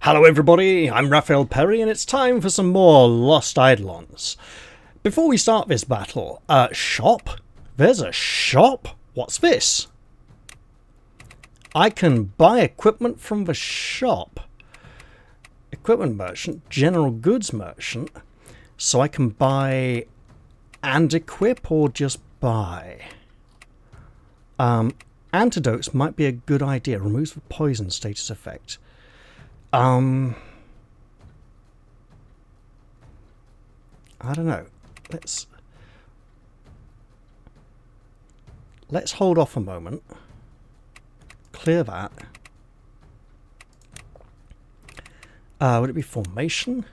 Hello everybody, I'm Raphael Perry and it's time for some more Lost Eidolons. Before we start this battle, shop? There's a shop? What's this? I can buy equipment from the shop. Equipment merchant, general goods merchant. So I can buy and equip or just buy? Antidotes might be a good idea. Removes the poison status effect. I don't know. Let's hold off a moment. Clear that. Would it be formation?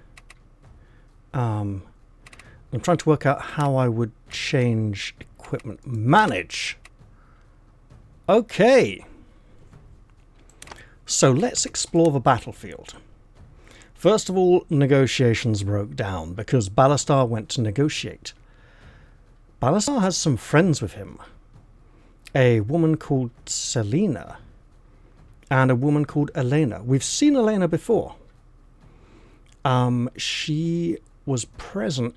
I'm trying to work out how I would change equipment. Manage. Okay. So let's explore the battlefield. First of all, negotiations broke down because Ballastar went to negotiate. Ballastar has some friends with him. A woman called Selena and a woman called Elena. We've seen Elena before. She was present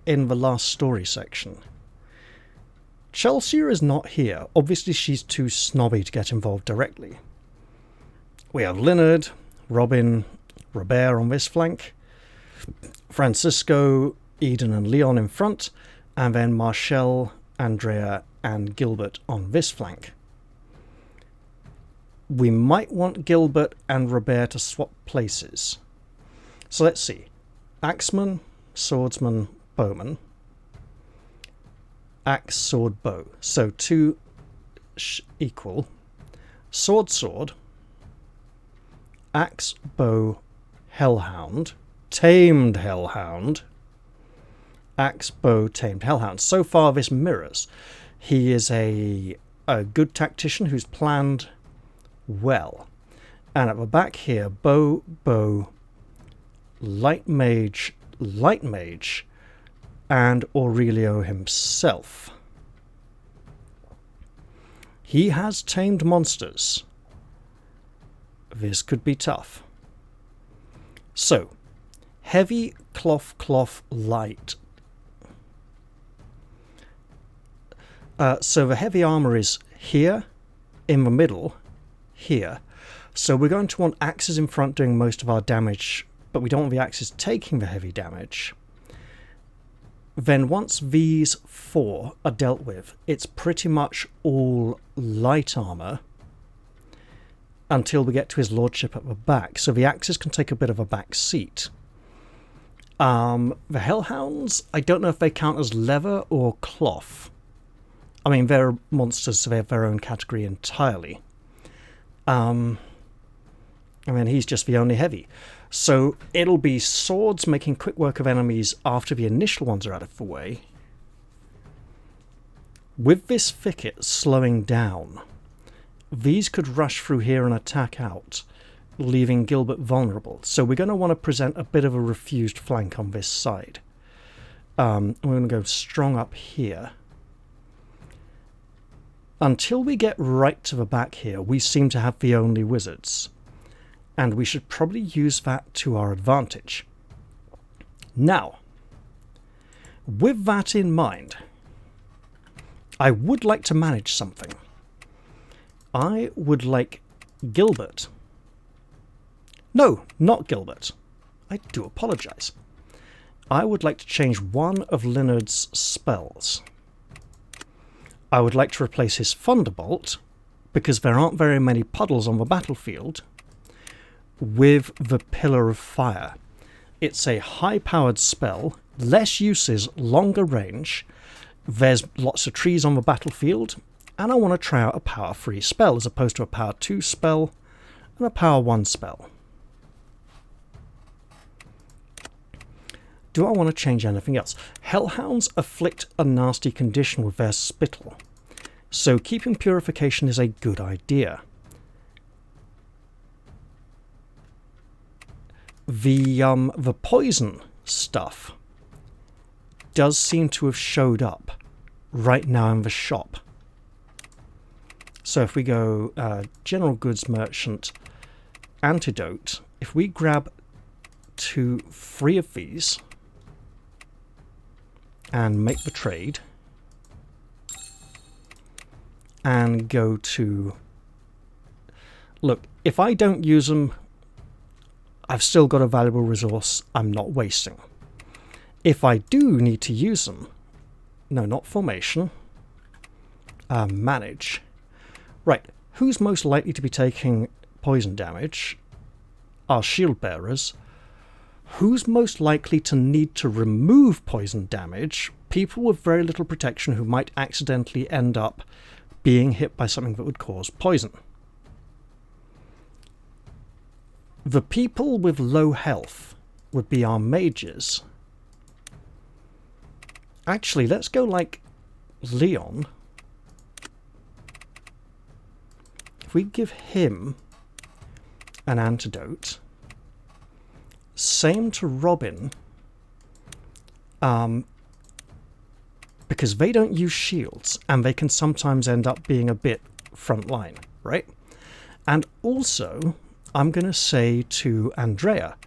in the last story section. Chelsea is not here. Obviously, she's too snobby to get involved directly. We have Leonard, Robin, Robert on this flank, Francisco, Eden and Leon in front, and then Marshall, Andrea and Gilbert on this flank. We might want Gilbert and Robert to swap places. So let's see. Axeman, swordsman, bowman. Axe, sword, bow. So two equal. Sword, sword. Axe, bow, hellhound. Tamed hellhound. Axe, bow, tamed hellhound. So far this mirrors. He is a good tactician who's planned well. And at the back here, bow, light mage, and Aurelio himself. He has tamed monsters. This could be tough. So, heavy, cloth, light. So the heavy armor is here, in the middle, here. So we're going to want axes in front doing most of our damage, but we don't want the axes taking the heavy damage. Then once these four are dealt with, it's pretty much all light armor until we get to his lordship at the back. So the axes can take a bit of a back seat. The hellhounds, I don't know if they count as leather or cloth. I mean, they're monsters, so they have their own category entirely. And then he's just the only heavy. So it'll be swords making quick work of enemies after the initial ones are out of the way. With this thicket slowing down, these could rush through here and attack out, leaving Gilbert vulnerable. So we're going to want to present a bit of a refused flank on this side. We're going to go strong up here. Until we get right to the back here, we seem to have the only wizards. And we should probably use that to our advantage. Now, with that in mind, I would like to manage something. I would like Gilbert. No, not Gilbert. I do apologize. I would like to change one of Leonard's spells. I would like to replace his Thunderbolt, because there aren't very many puddles on the battlefield, with the Pillar of Fire. It's a high-powered spell, less uses, longer range. There's lots of trees on the battlefield, and I want to try out a power 3 spell as opposed to a power 2 spell and a power 1 spell. Do I want to change anything else? Hellhounds afflict a nasty condition with their spittle, so keeping purification is a good idea. The poison stuff does seem to have showed up right now in the shop. So if we go general goods merchant, antidote, if we grab 3 of these and make the trade and go to... Look, if I don't use them, I've still got a valuable resource I'm not wasting. If I do need to use them... No, not formation. Manage. Right, who's most likely to be taking poison damage? Our shield bearers. Who's most likely to need to remove poison damage? People with very little protection who might accidentally end up being hit by something that would cause poison. The people with low health would be our mages. Actually, let's go like Leon. If we give him an antidote, same to Robin, because they don't use shields and they can sometimes end up being a bit frontline, right? And also, I'm going to say to Andrea,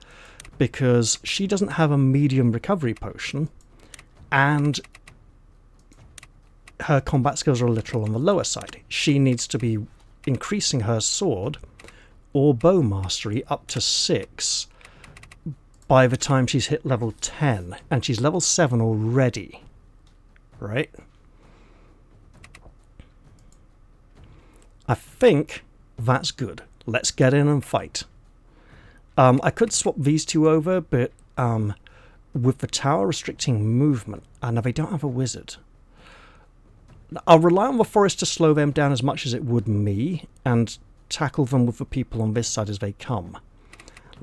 because she doesn't have a medium recovery potion and her combat skills are a little on the lower side. She needs to be increasing her sword or bow mastery up to 6 by the time she's hit level 10, and she's level 7 already, right? I think that's good. Let's get in and fight. I could swap these two over, but with the tower restricting movement, and they don't have a wizard. I'll rely on the forest to slow them down as much as it would me, and tackle them with the people on this side as they come.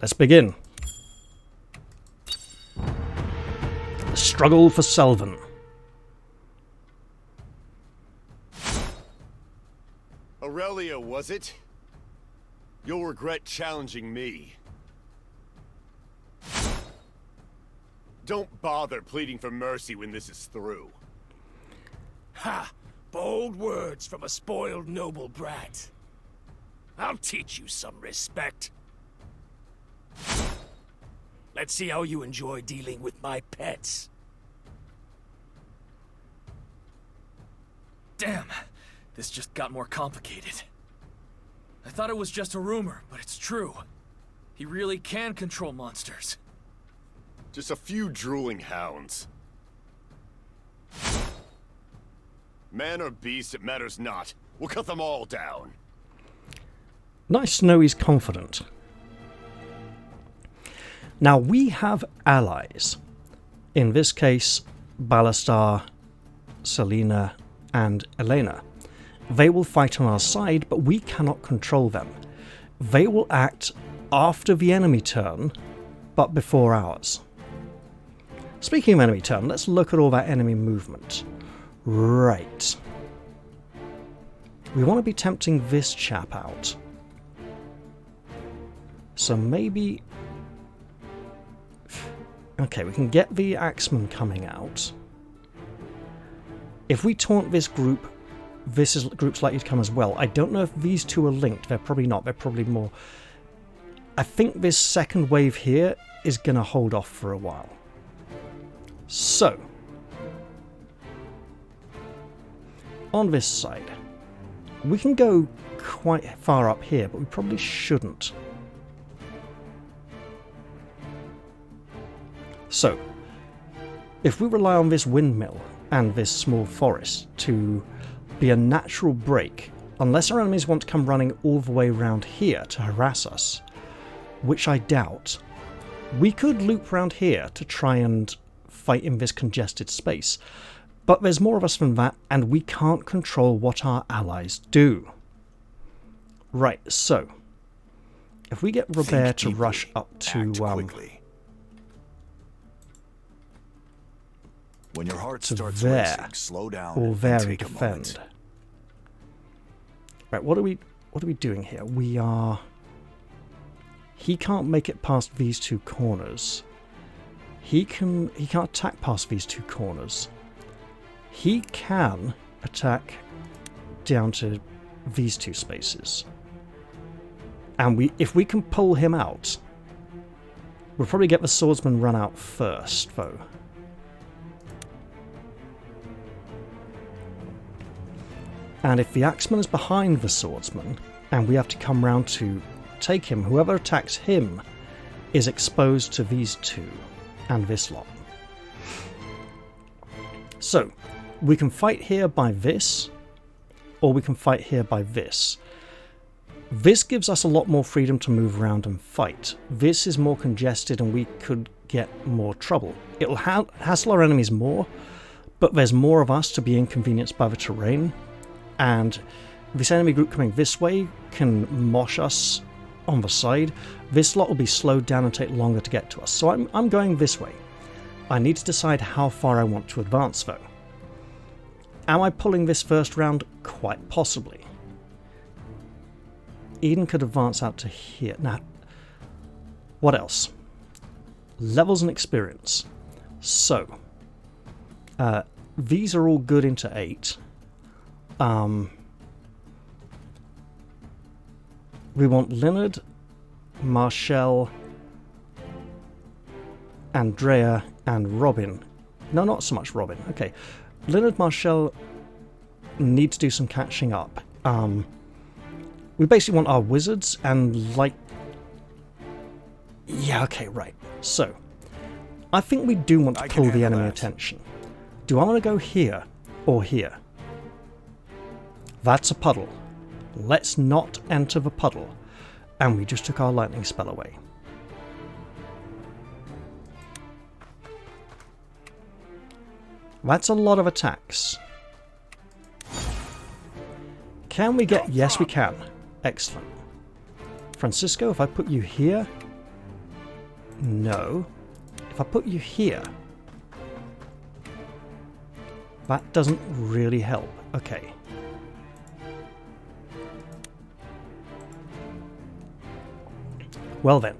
Let's begin. The struggle for Selvin. Aurelia, was it? You'll regret challenging me. Don't bother pleading for mercy when this is through. Ha! Bold words from a spoiled noble brat. I'll teach you some respect. Let's see how you enjoy dealing with my pets. Damn, this just got more complicated. I thought it was just a rumor, but it's true. He really can control monsters. Just a few drooling hounds. Man or beast, it matters not. We'll cut them all down. Nice to know he's confident. Now we have allies. In this case, Ballastar, Selena, and Elena. They will fight on our side, but we cannot control them. They will act after the enemy turn, but before ours. Speaking of enemy turn, let's look at all that enemy movement. Right. We want to be tempting this chap out. So maybe... Okay, we can get the Axeman coming out. If we taunt this group, group's likely to come as well. I don't know if these two are linked. They're probably not. They're probably more... I think this second wave here is going to hold off for a while. So, on this side, we can go quite far up here, but we probably shouldn't. So, if we rely on this windmill and this small forest to be a natural break, unless our enemies want to come running all the way around here to harass us, which I doubt, we could loop around here to try and fight in this congested space. But there's more of us than that, and we can't control what our allies do. Right, so if we get Robert to rush up to when your heart to starts there, racing, slow down or there and take a moment. defend. Right, what are we doing here? We are... He can't make it past these two corners. He can't attack past these two corners. He can attack down to these two spaces. And if we can pull him out, we'll probably get the swordsman run out first, though. And if the axeman is behind the swordsman, and we have to come round to take him, whoever attacks him is exposed to these two and this lot. So, we can fight here by this, or we can fight here by this. This gives us a lot more freedom to move around and fight. This is more congested and we could get more trouble. It'll hassle our enemies more, but there's more of us to be inconvenienced by the terrain, and this enemy group coming this way can mosh us on the side. This lot will be slowed down and take longer to get to us, so I'm going this way. I need to decide how far I want to advance though. Am I pulling this first round? Quite possibly. Eden could advance out to here. Now, what else? Levels and experience. So, these are all good into 8. We want Leonard, Marshall, Andrea, and Robin. No, not so much Robin. Okay. Leonard, Marshall need to do some catching up. We basically want our wizards and like... Yeah, okay, right. So, I think we do want to pull the enemy attention. Do I want to go here or here? That's a puddle. Let's not enter the puddle. And we just took our lightning spell away. That's a lot of attacks. Can we get... Yes, we can. Excellent. Francisco, if I put you here... No. If I put you here... That doesn't really help. Okay. Well then.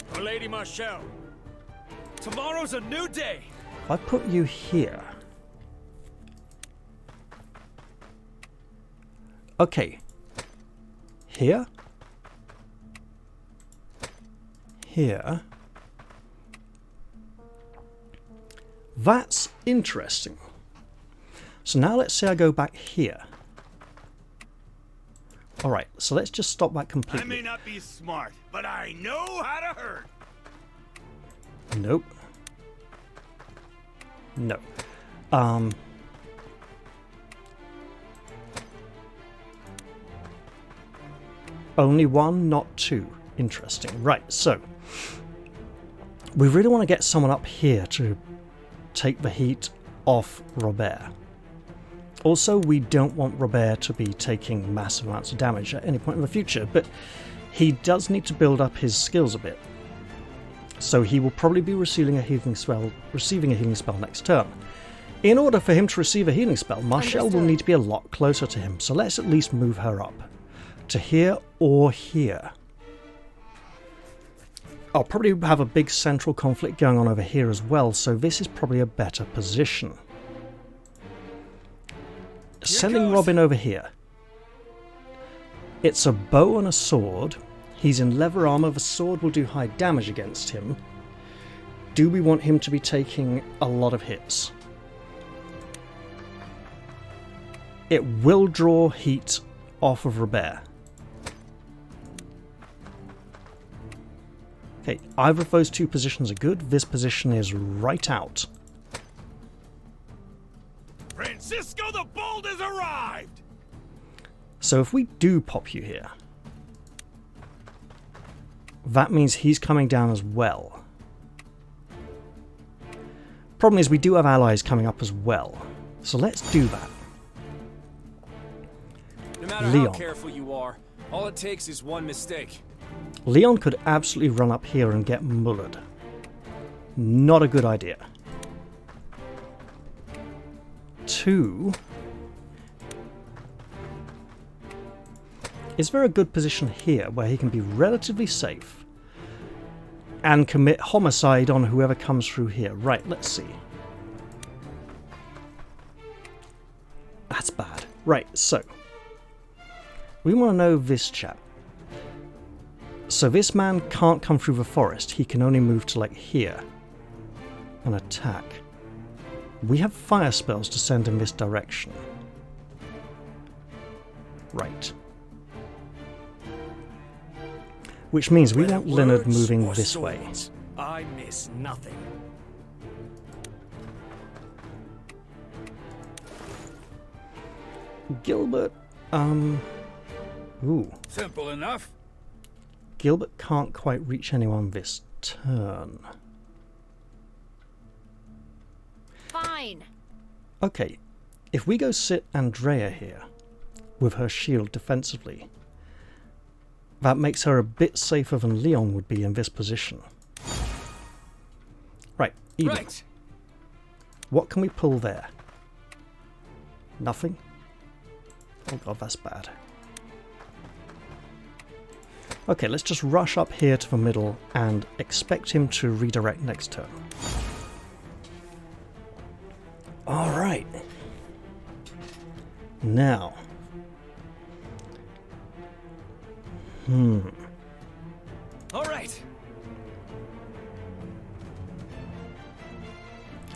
For Lady Marshall, tomorrow's a new day. If I put you here... Okay. Here. Here. That's interesting. So now let's say I go back here. Alright, so let's just stop that completely. I may not be smart, but I know how to hurt. Nope. No. Only one, not two. Interesting. Right, so we really want to get someone up here to take the heat off Robert. Also, we don't want Robert to be taking massive amounts of damage at any point in the future, but he does need to build up his skills a bit. So he will probably be receiving a healing spell next turn. In order for him to receive a healing spell, Marshall will need to be a lot closer to him, so let's at least move her up. To here or here. I'll probably have a big central conflict going on over here as well, so this is probably a better position. Sending Robin over here. It's a bow and a sword. He's in leather armor. The sword will do high damage against him. Do we want him to be taking a lot of hits? It will draw heat off of Robert. Okay, either of those two positions are good. This position is right out. Francisco the Bold has arrived! So if we do pop you here, that means he's coming down as well. Problem is we do have allies coming up as well. So let's do that. No matter Leon. how careful you are, all it takes is one mistake. Leon could absolutely run up here and get mullered. Not a good idea. 2. Is there a good position here where he can be relatively safe and commit homicide on whoever comes through here? Right, let's see. That's bad. Right, so we want to know this chap. So this man can't come through the forest. He can only move to like here and attack. We have fire spells to send in this direction. Right. Which means we want Leonard moving this way. I miss nothing. Gilbert, ooh. Simple enough. Gilbert can't quite reach anyone this turn. Fine. Okay, if we go sit Andrea here with her shield defensively, that makes her a bit safer than Leon would be in this position. Right, Eden. Right. What can we pull there? Nothing? Oh god, that's bad. Okay, let's just rush up here to the middle and expect him to redirect next turn. Alright. Now. All right.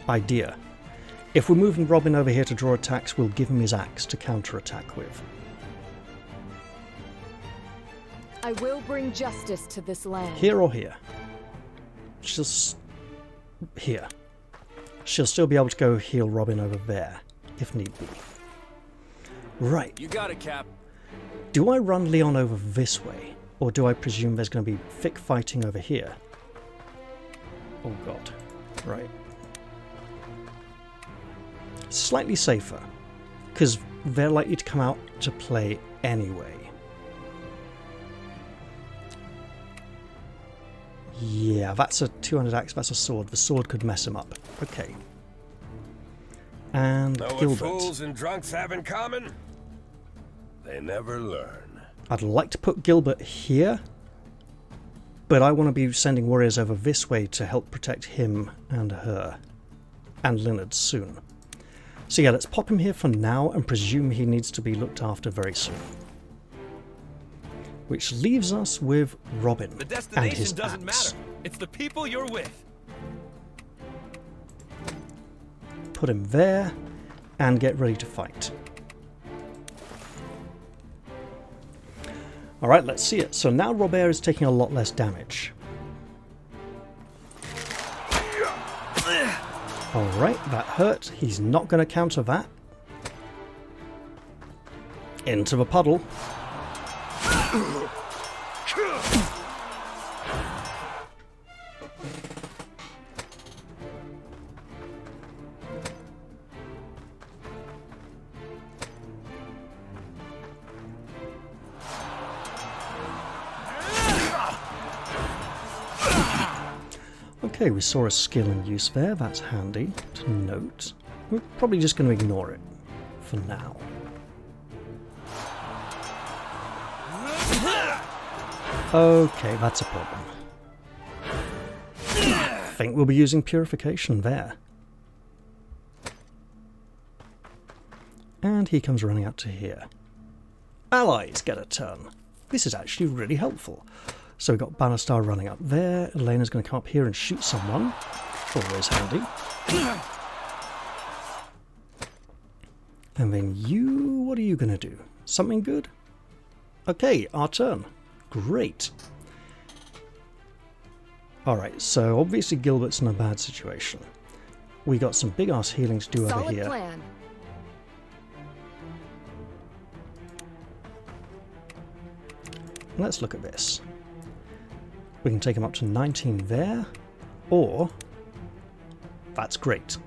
Idea. If we're moving Robin over here to draw attacks, we'll give him his axe to counter-attack with. I will bring justice to this land. Here or here? Here. She'll still be able to go heal Robin over there, if need be. Right. You got it, Cap. Do I run Leon over this way? Or do I presume there's going to be thick fighting over here? Oh god. Right. Slightly safer, because they're likely to come out to play anyway. Yeah, that's a two-handed axe, that's a sword. The sword could mess him up. Okay. And Know what Gilbert. fools and drunks have in common? They never learn. I'd like to put Gilbert here, but I want to be sending warriors over this way to help protect him and her, and Leonard soon. So yeah, let's pop him here for now and presume he needs to be looked after very soon. Which leaves us with Robin The and destination his doesn't axe. matter. It's the people you're with. Put him there and get ready to fight. Alright, let's see it. So now Robert is taking a lot less damage. Alright, that hurt. He's not going to counter that. Into the puddle. Okay, we saw a skill in use there. That's handy to note. We're probably just going to ignore it for now. Okay, that's a problem. I think we'll be using purification there. And he comes running out to here. Allies get a turn. This is actually really helpful. So we've got Banastar running up there. Elena's going to come up here and shoot someone. Always handy. And then you, what are you going to do? Something good? Okay, our turn. Great. Alright, so obviously Gilbert's in a bad situation. We got some big ass healing to do over Solid here. plan. Let's look at this. We can take him up to 19 there, or that's great.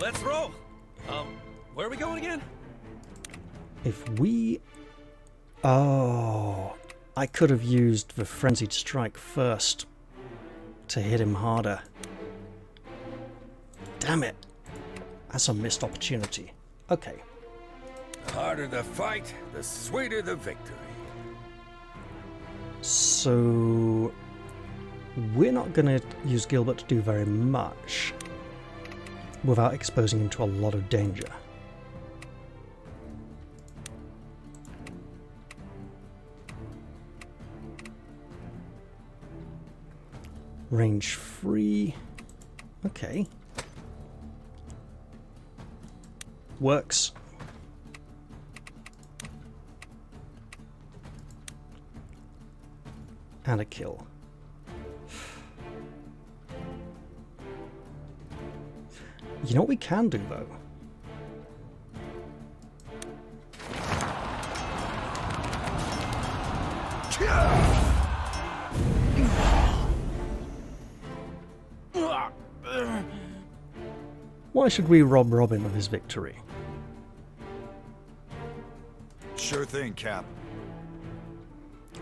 Let's roll. Where are we going again? If we... Oh, I could have used the Frenzied Strike first to hit him harder. Damn it. That's a missed opportunity. Okay. The harder the fight, the sweeter the victory. So we're not going to use Gilbert to do very much without exposing him to a lot of danger. Range 3. Okay. Works. And a kill. You know what we can do though? Why should we rob Robin of his victory? Sure thing, Cap.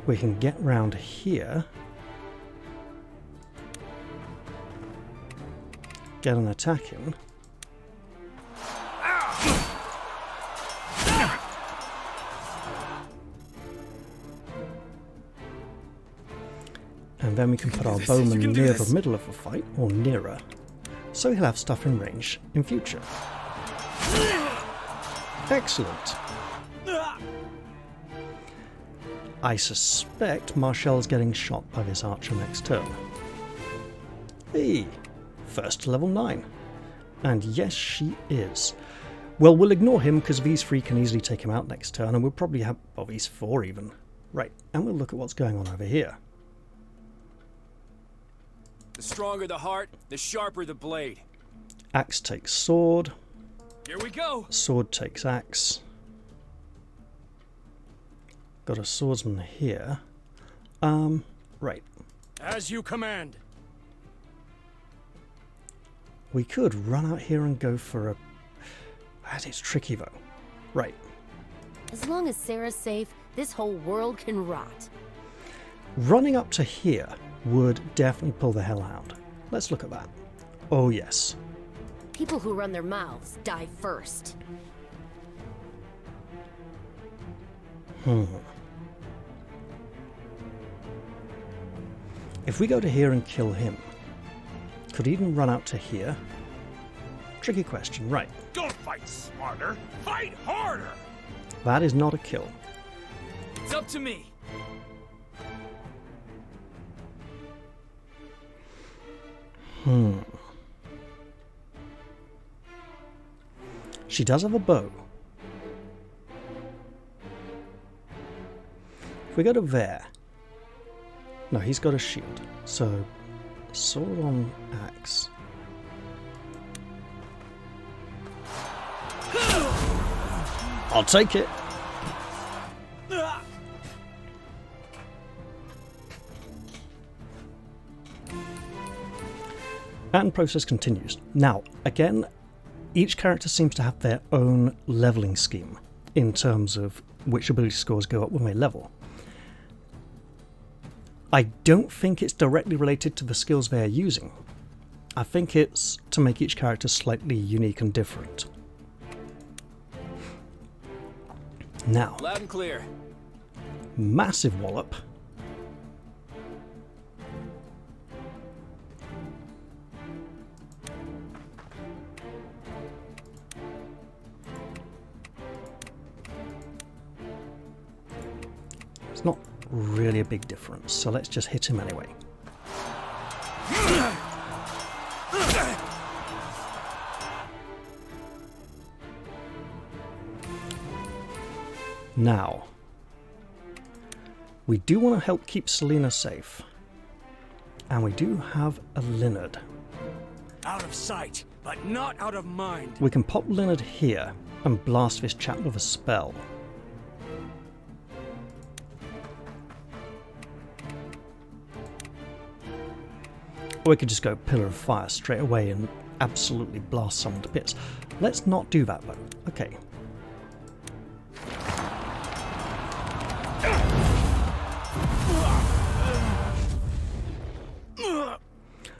We can get round here, get an attack in, and then we can put our bowman near the middle of the fight, or nearer, so he'll have stuff in range in future. Excellent. I suspect Marcel's getting shot by this archer next turn. Hey, first to level 9. And yes, she is. Well, we'll ignore him because these 3 can easily take him out next turn, and we'll probably have, well, these 4 even. Right, and we'll look at what's going on over here. The stronger the heart, the sharper the blade. Axe takes sword. Here we go. Sword takes axe. Got a swordsman here. Right. As you command. We could run out here and go for a... That is tricky though. Right. As long as Sarah's safe, this whole world can rot. Running up to here would definitely pull the hellhound. Let's look at that. Oh yes. People who run their mouths die first. If we go to here and kill him, could he even run out to here? Tricky question, right. Don't fight smarter, fight harder. That is not a kill. It's up to me. She does have a bow. If we go to there... No, he's got a shield. So, sword on axe. I'll take it. And process continues. Now, again, each character seems to have their own leveling scheme in terms of which ability scores go up when they level. I don't think it's directly related to the skills they are using. I think it's to make each character slightly unique and different. Now, Loud and clear. massive wallop. It's not really a big difference, so let's just hit him anyway. Now, we do want to help keep Selena safe, and we do have a Linard. Out of sight, but not out of mind. We can pop Linard here and blast this chap with a spell. Or we could just go Pillar of Fire straight away and absolutely blast someone to bits. Let's not do that though. Okay.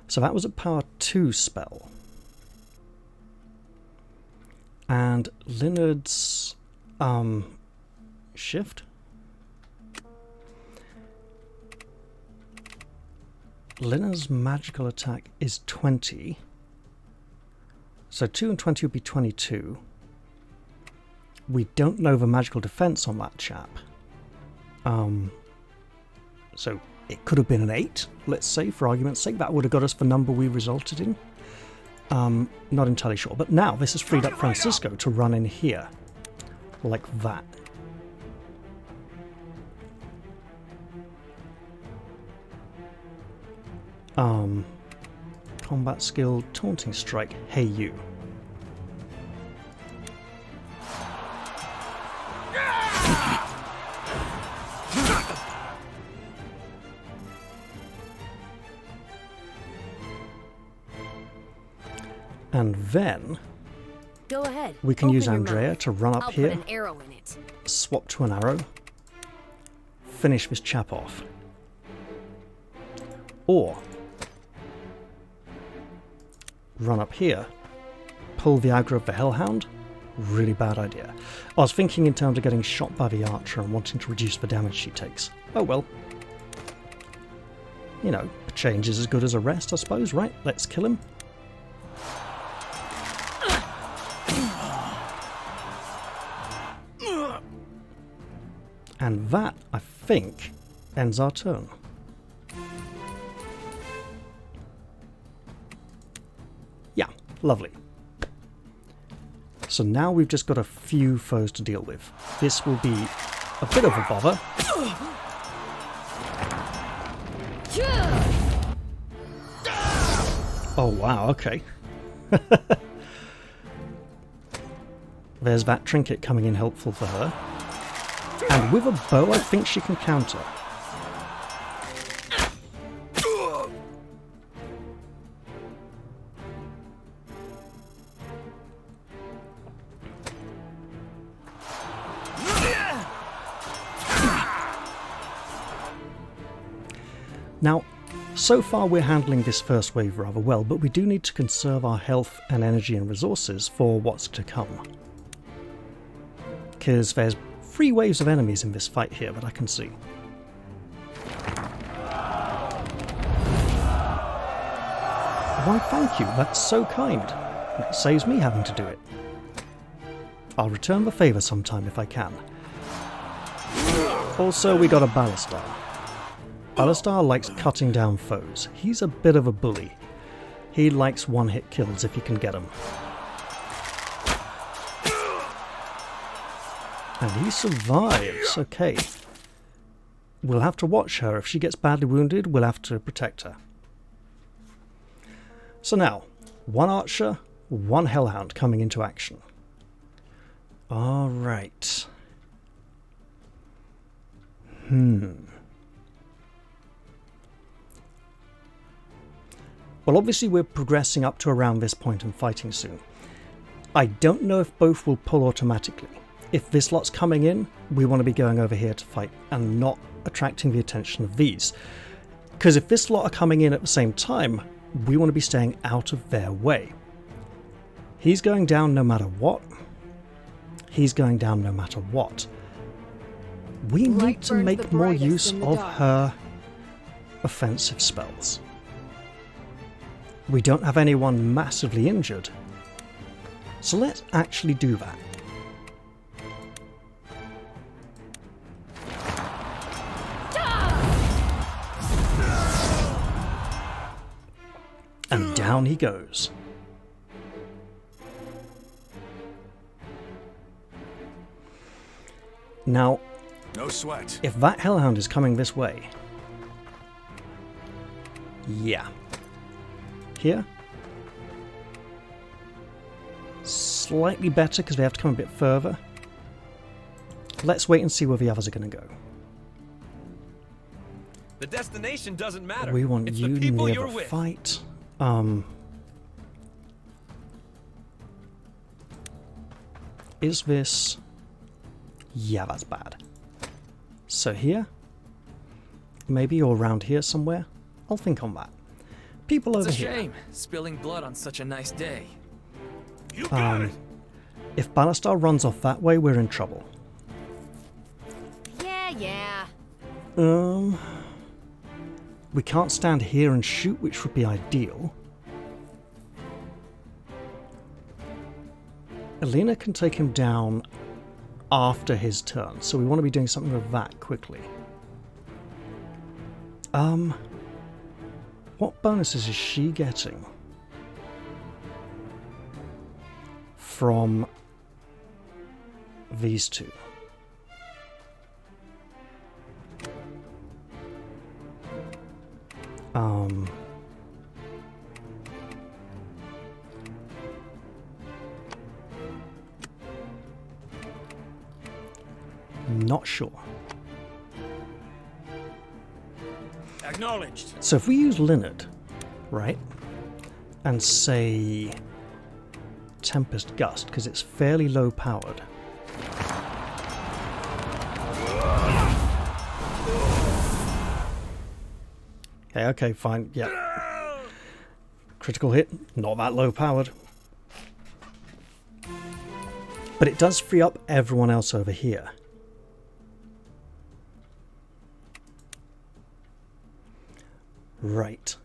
So that was a power 2 spell. And Linard's shift. Lina's magical attack is 20. So 2 and 20 would be 22. We don't know the magical defense on that chap. So it could have been an 8, let's say, for argument's sake. That would have got us the number we resulted in. Not entirely sure. But now this has freed up Francisco to run in here. Like that. Combat skill, taunting strike, hey you. And then Go ahead. we can Open use your Andrea mouth. to run up I'll here, put an arrow in it. swap to an arrow, finish this chap off. Or run up here, pull the aggro of the Hellhound. Really bad idea. I was thinking in terms of getting shot by the archer and wanting to reduce the damage she takes. Oh well. You know, a change is as good as a rest, I suppose, right? Let's kill him. And that, I think, ends our turn. Yeah, lovely. So now we've just got a few foes to deal with. This will be a bit of a bother. Oh wow, okay. There's that trinket coming in helpful for her. And with a bow, I think she can counter. Now, so far we're handling this first wave rather well, but we do need to conserve our health and energy and resources for what's to come. Because there's 3 waves of enemies in this fight here that I can see. Why, thank you, that's so kind. It saves me having to do it. I'll return the favour sometime if I can. Also, we got a Ballastar. Ballastar likes cutting down foes. He's a bit of a bully. He likes one-hit kills if you can get them. And he survives. Okay. We'll have to watch her. If she gets badly wounded, we'll have to protect her. So now, 1 archer, 1 hellhound coming into action. Alright. Well, obviously we're progressing up to around this point and fighting soon. I don't know if both will pull automatically. If this lot's coming in, we want to be going over here to fight and not attracting the attention of these. Because if this lot are coming in at the same time, we want to be staying out of their way. He's going down no matter what. He's going down no matter what. We need to make more use of her offensive spells. We don't have anyone massively injured, so let's actually do that. And down he goes. Now, No sweat. if that hellhound is coming this way, yeah. Here. Slightly better because they have to come a bit further. Let's wait and see where the others are going to go. The destination doesn't matter. We want it's you the people near you're the with. fight. Is this... Yeah, that's bad. So here? Maybe or around here somewhere? I'll think on that. People over It's a here. shame, spilling blood on such a nice day. You got it. If Ballastar runs off that way, we're in trouble. Yeah. We can't stand here and shoot, which would be ideal. Alina can take him down after his turn, so we want to be doing something with that quickly. What bonuses is she getting from these two? Not sure. Acknowledged. So if we use Linard, right, and say Tempest Gust, because it's fairly low powered. Okay, fine, yeah. Critical hit, not that low powered. But it does free up everyone else over here. Right.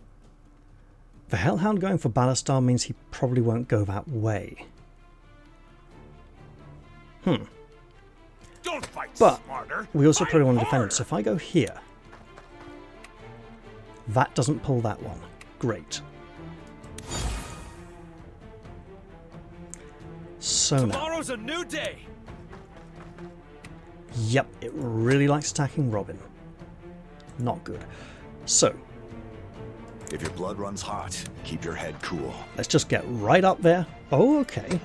The Hellhound going for Ballastar means he probably won't go that way. Don't fight But smarter. we also Fight probably want to defend harder. it. So if I go here, that doesn't pull that one. Great. So now, Tomorrow's a new day. yep, it really likes attacking Robin. Not good. So, If your blood runs hot, keep your head cool. let's just get right up there. Oh, okay.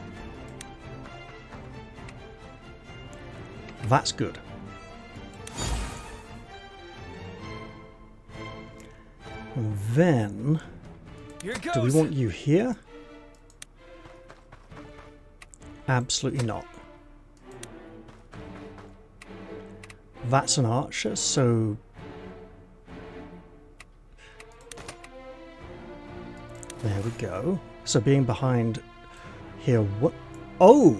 That's good. And then, Here it goes. do we want you here? Absolutely not. That's an archer, so... There we go. So being behind here, what? Oh!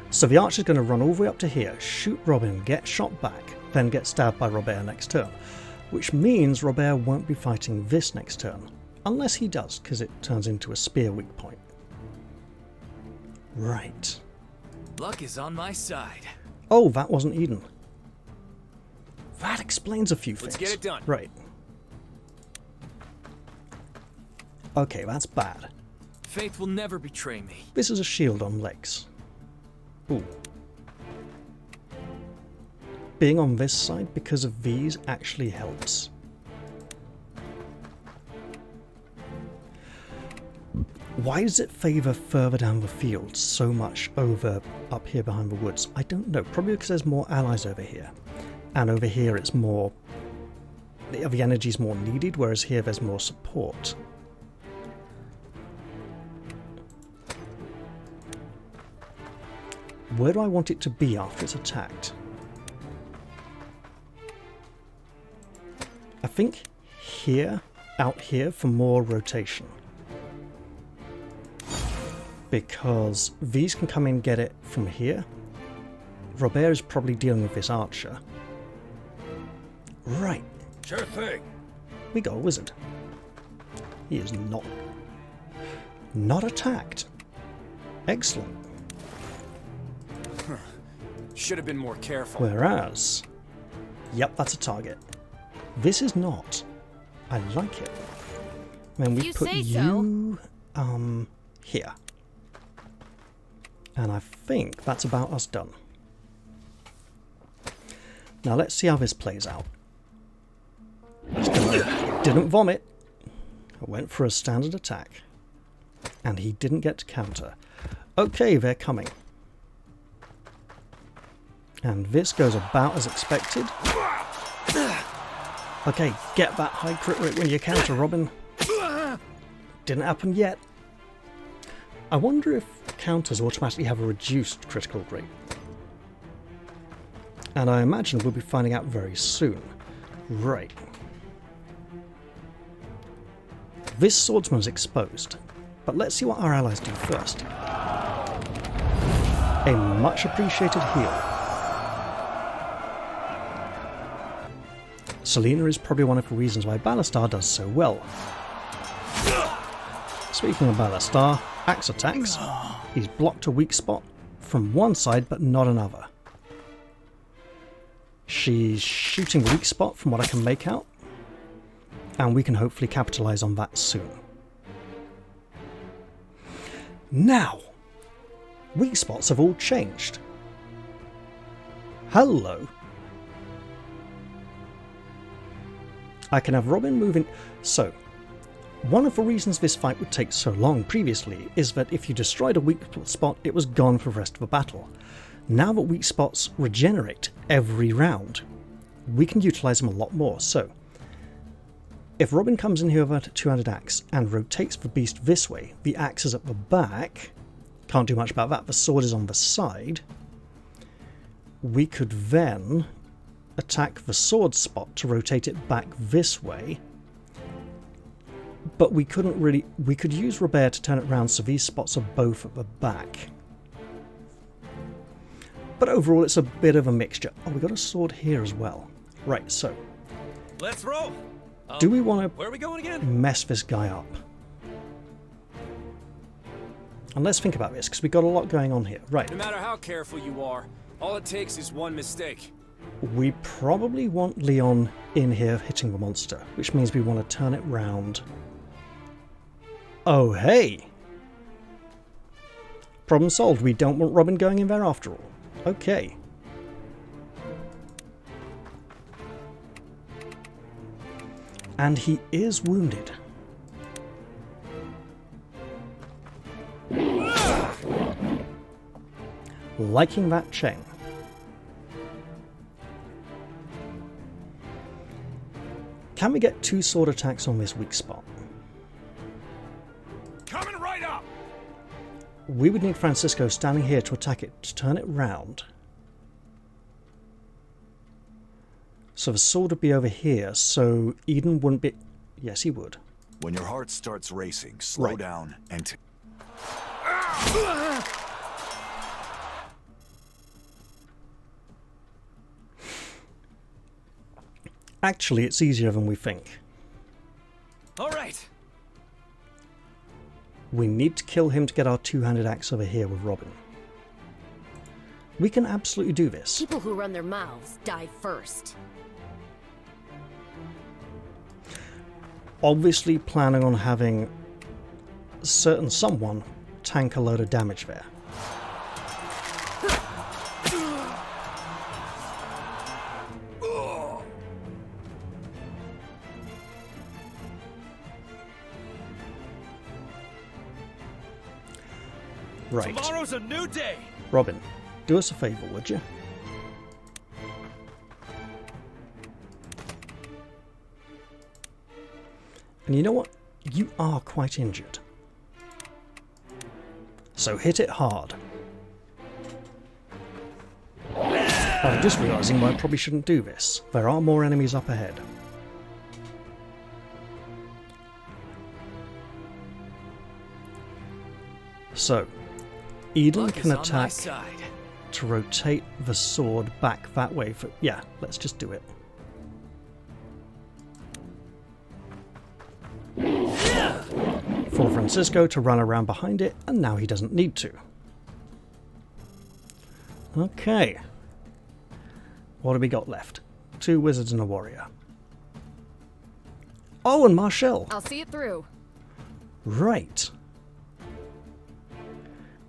So the archer's going to run all the way up to here, shoot Robin, get shot back, then get stabbed by Robert next turn. Which means Robert won't be fighting this next turn. Unless he does, because it turns into a spear weak point. Right. Luck is on my side. Oh, that wasn't Eden. That explains a few things. Let's get it done. Right. Okay, that's bad. Faith will never betray me. This is a shield on legs. Ooh. Being on this side because of these actually helps. Why does it favour further down the field so much over up here behind the woods? I don't know. Probably because there's more allies over here. And over here it's more... the energy's more needed, whereas here there's more support. Where do I want it to be after it's attacked? I think here, out here for more rotation. Because these can come in and get it from here. Robert is probably dealing with this archer. Right, Sure thing. we got a wizard. He is not attacked. Excellent. Should have been more careful. Whereas, yep, that's a target. This is not. I like it. Then we You put say so. you here. And I think that's about us done. Now let's see how this plays out. Didn't vomit. I went for a standard attack. And he didn't get to counter. Okay, they're coming. And this goes about as expected. Okay, get that high crit rate when you counter, Robin. Didn't happen yet. I wonder if counters automatically have a reduced critical rate. And I imagine we'll be finding out very soon. Right. This swordsman is exposed, but let's see what our allies do first. A much appreciated heal. Selena is probably one of the reasons why Ballastar does so well. Speaking of Ballastar, axe attacks. He's blocked a weak spot from one side but not another. She's shooting a weak spot from what I can make out, and we can hopefully capitalise on that soon. Now, weak spots have all changed. Hello. I can have Robin moving. So, one of the reasons this fight would take so long previously is that if you destroyed a weak spot, it was gone for the rest of the battle. Now that weak spots regenerate every round, we can utilise them a lot more. So, if Robin comes in here with a two-handed axe and rotates the beast this way, the axe is at the back, can't do much about that, the sword is on the side, we could then attack the sword spot to rotate it back this way, but we couldn't really, we could use Robert to turn it around so these spots are both at the back. But overall it's a bit of a mixture. Oh, we got a sword here as well. Right, so Let's roll. do we want Where are we going to again? mess this guy up? And let's think about this, because we've got a lot going on here. Right, No matter how careful you are, all it takes is one mistake. we probably want Leon in here hitting the monster, which means we want to turn it round. Oh, hey! Problem solved. We don't want Robin going in there after all. Okay. And he is wounded. Liking that chain. Can we get two sword attacks on this weak spot? Coming right up! We would need Francisco standing here to attack it, to turn it round. So the sword would be over here, so Eden wouldn't be... Yes, he would. When your heart starts racing, slow Right. down and... Actually, it's easier than we think. All right. We need to kill him to get our two-handed axe over here with Robin. We can absolutely do this. People who run their mouths die first. Obviously planning on having certain someone tank a load of damage there. Right. Tomorrow's a new day. Robin, do us a favour, would you? And you know what? You are quite injured. So hit it hard. I'm just realising I probably shouldn't do this. There are more enemies up ahead. So, Eden Luck can is on my attack side. to rotate the sword back that way. For yeah, let's just do it. For Francisco to run around behind it, and now he doesn't need to. Okay. What have we got left? 2 wizards and a warrior. Oh, and Marshall. I'll see it through. Right.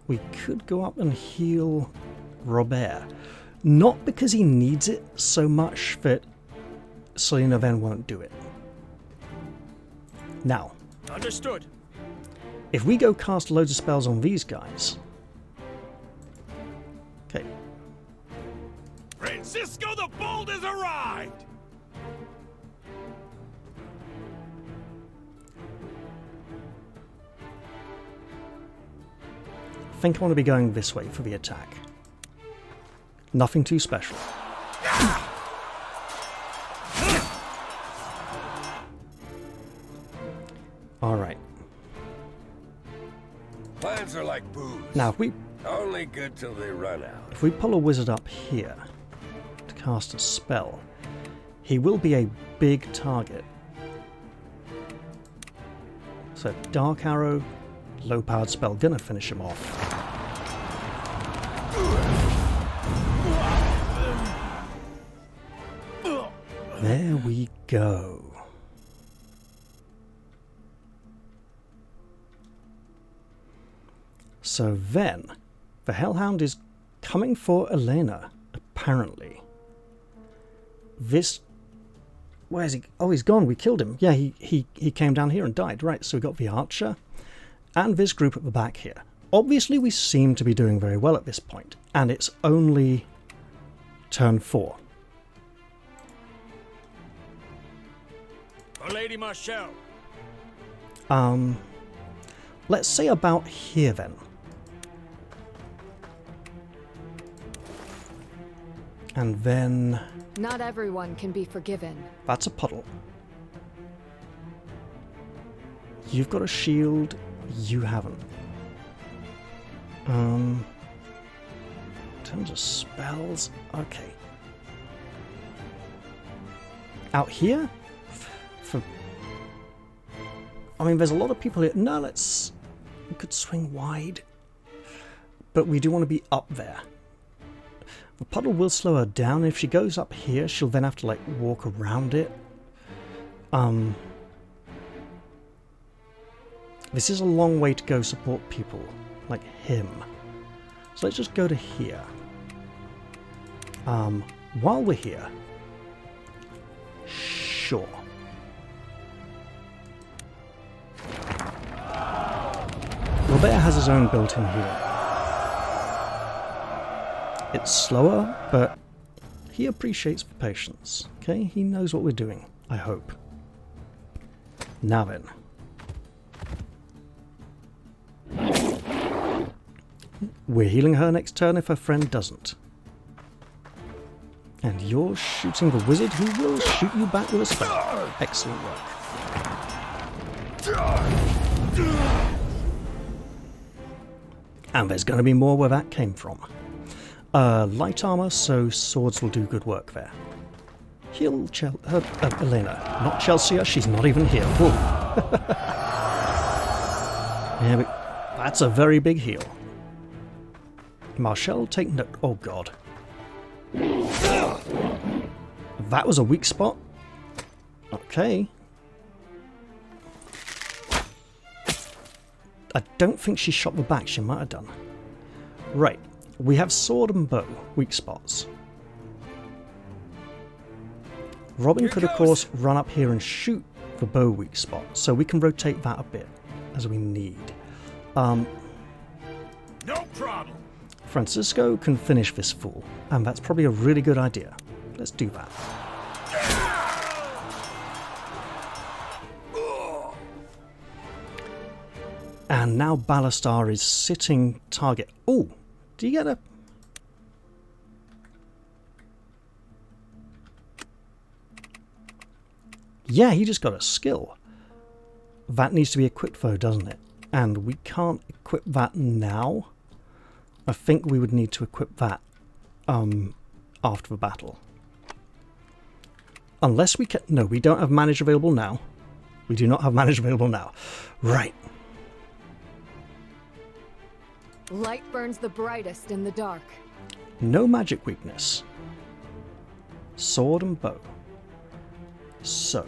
We could go up and heal Robert. Not because he needs it so much that Selena then won't do it. Now, Understood. if we go cast loads of spells on these guys... Okay. Francisco the Bold has arrived! I think I want to be going this way for the attack. Nothing too special. Alright. Plans are like booze. Now, Only good till they run out. if we pull a wizard up here to cast a spell, he will be a big target. So Dark Arrow, low-powered spell, gonna finish him off. There we go. So then, the Hellhound is coming for Elena, apparently. This... Where's he? Oh, he's gone. We killed him. Yeah, he came down here and died. Right, so we got the Archer and this group at the back here. Obviously, we seem to be doing very well at this point, and it's only turn 4. Oh, Lady Marshall. Let's say about here then. And then... Not everyone can be forgiven. That's a puddle. You've got a shield, you haven't. In terms of spells, okay. Out here? I mean, there's a lot of people here. No, we could swing wide. But we do want to be up there. The puddle will slow her down. If she goes up here, she'll then have to, like, walk around it. This is a long way to go support people like him. So let's just go to here. While we're here... Sure. Robert has his own built-in healing. It's slower, but he appreciates the patience. Okay, he knows what we're doing, I hope. Now then. We're healing her next turn if her friend doesn't. And you're shooting the wizard who will shoot you back with a spell. Excellent work. And there's going to be more where that came from. Light armor, so swords will do good work there. Heal Elena. Not Chelsea, she's not even here. Whoa. Yeah, that's a very big heal. Marshall, take note. Oh god. That was a weak spot. Okay. I don't think she shot the back. She might have done. Right. We have sword and bow, weak spots. Robin could, of course, run up here and shoot the bow weak spot, so we can rotate that a bit as we need. No problem. Francisco can finish this fool, and that's probably a really good idea. Let's do that. And now Ballastar is sitting target. Oh, do you get a... Yeah, he just got a skill. That needs to be equipped though, doesn't it? And we can't equip that now. I think we would need to equip that after the battle. Unless we can... No, we don't have manage available now. We do not have manage available now. Right. Light burns the brightest in the dark. No magic weakness. Sword and bow. So.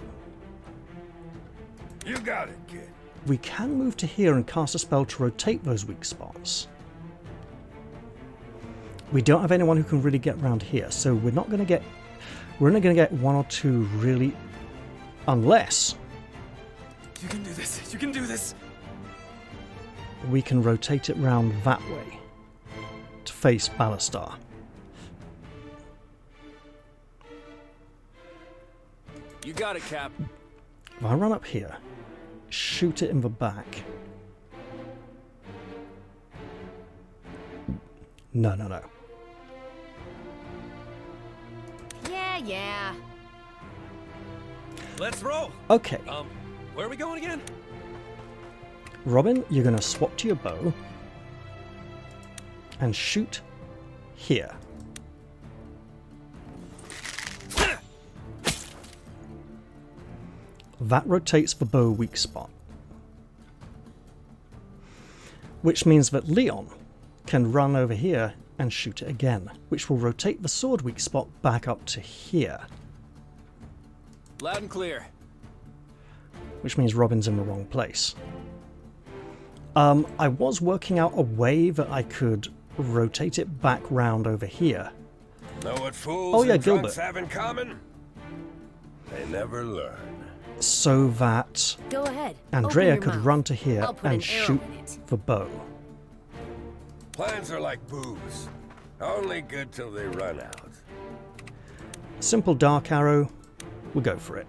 You got it, kid. We can move to here and cast a spell to rotate those weak spots. We don't have anyone who can really get around here, so we're not going to get... We're only going to get one or two really... Unless... You can do this. You can do this. We can rotate it round that way to face Ballastar. You got it, Cap. If I run up here, shoot it in the back. No, no, no. Yeah. Let's roll. Okay. Where are we going again? Robin, you're going to swap to your bow and shoot here. That rotates the bow weak spot. Which means that Leon can run over here and shoot it again, which will rotate the sword weak spot back up to here. Loud and clear. Which means Robin's in the wrong place. I was working out a way that I could rotate it back round over here. Know what fools yeah, and drunks Gilbert. have in common? They never learn. So that Go ahead. Andrea Open your could mouth. run to here I'll put and an arrow shoot in it. the bow. Plans are like booze. Only good till they run out. Simple dark arrow, we'll go for it.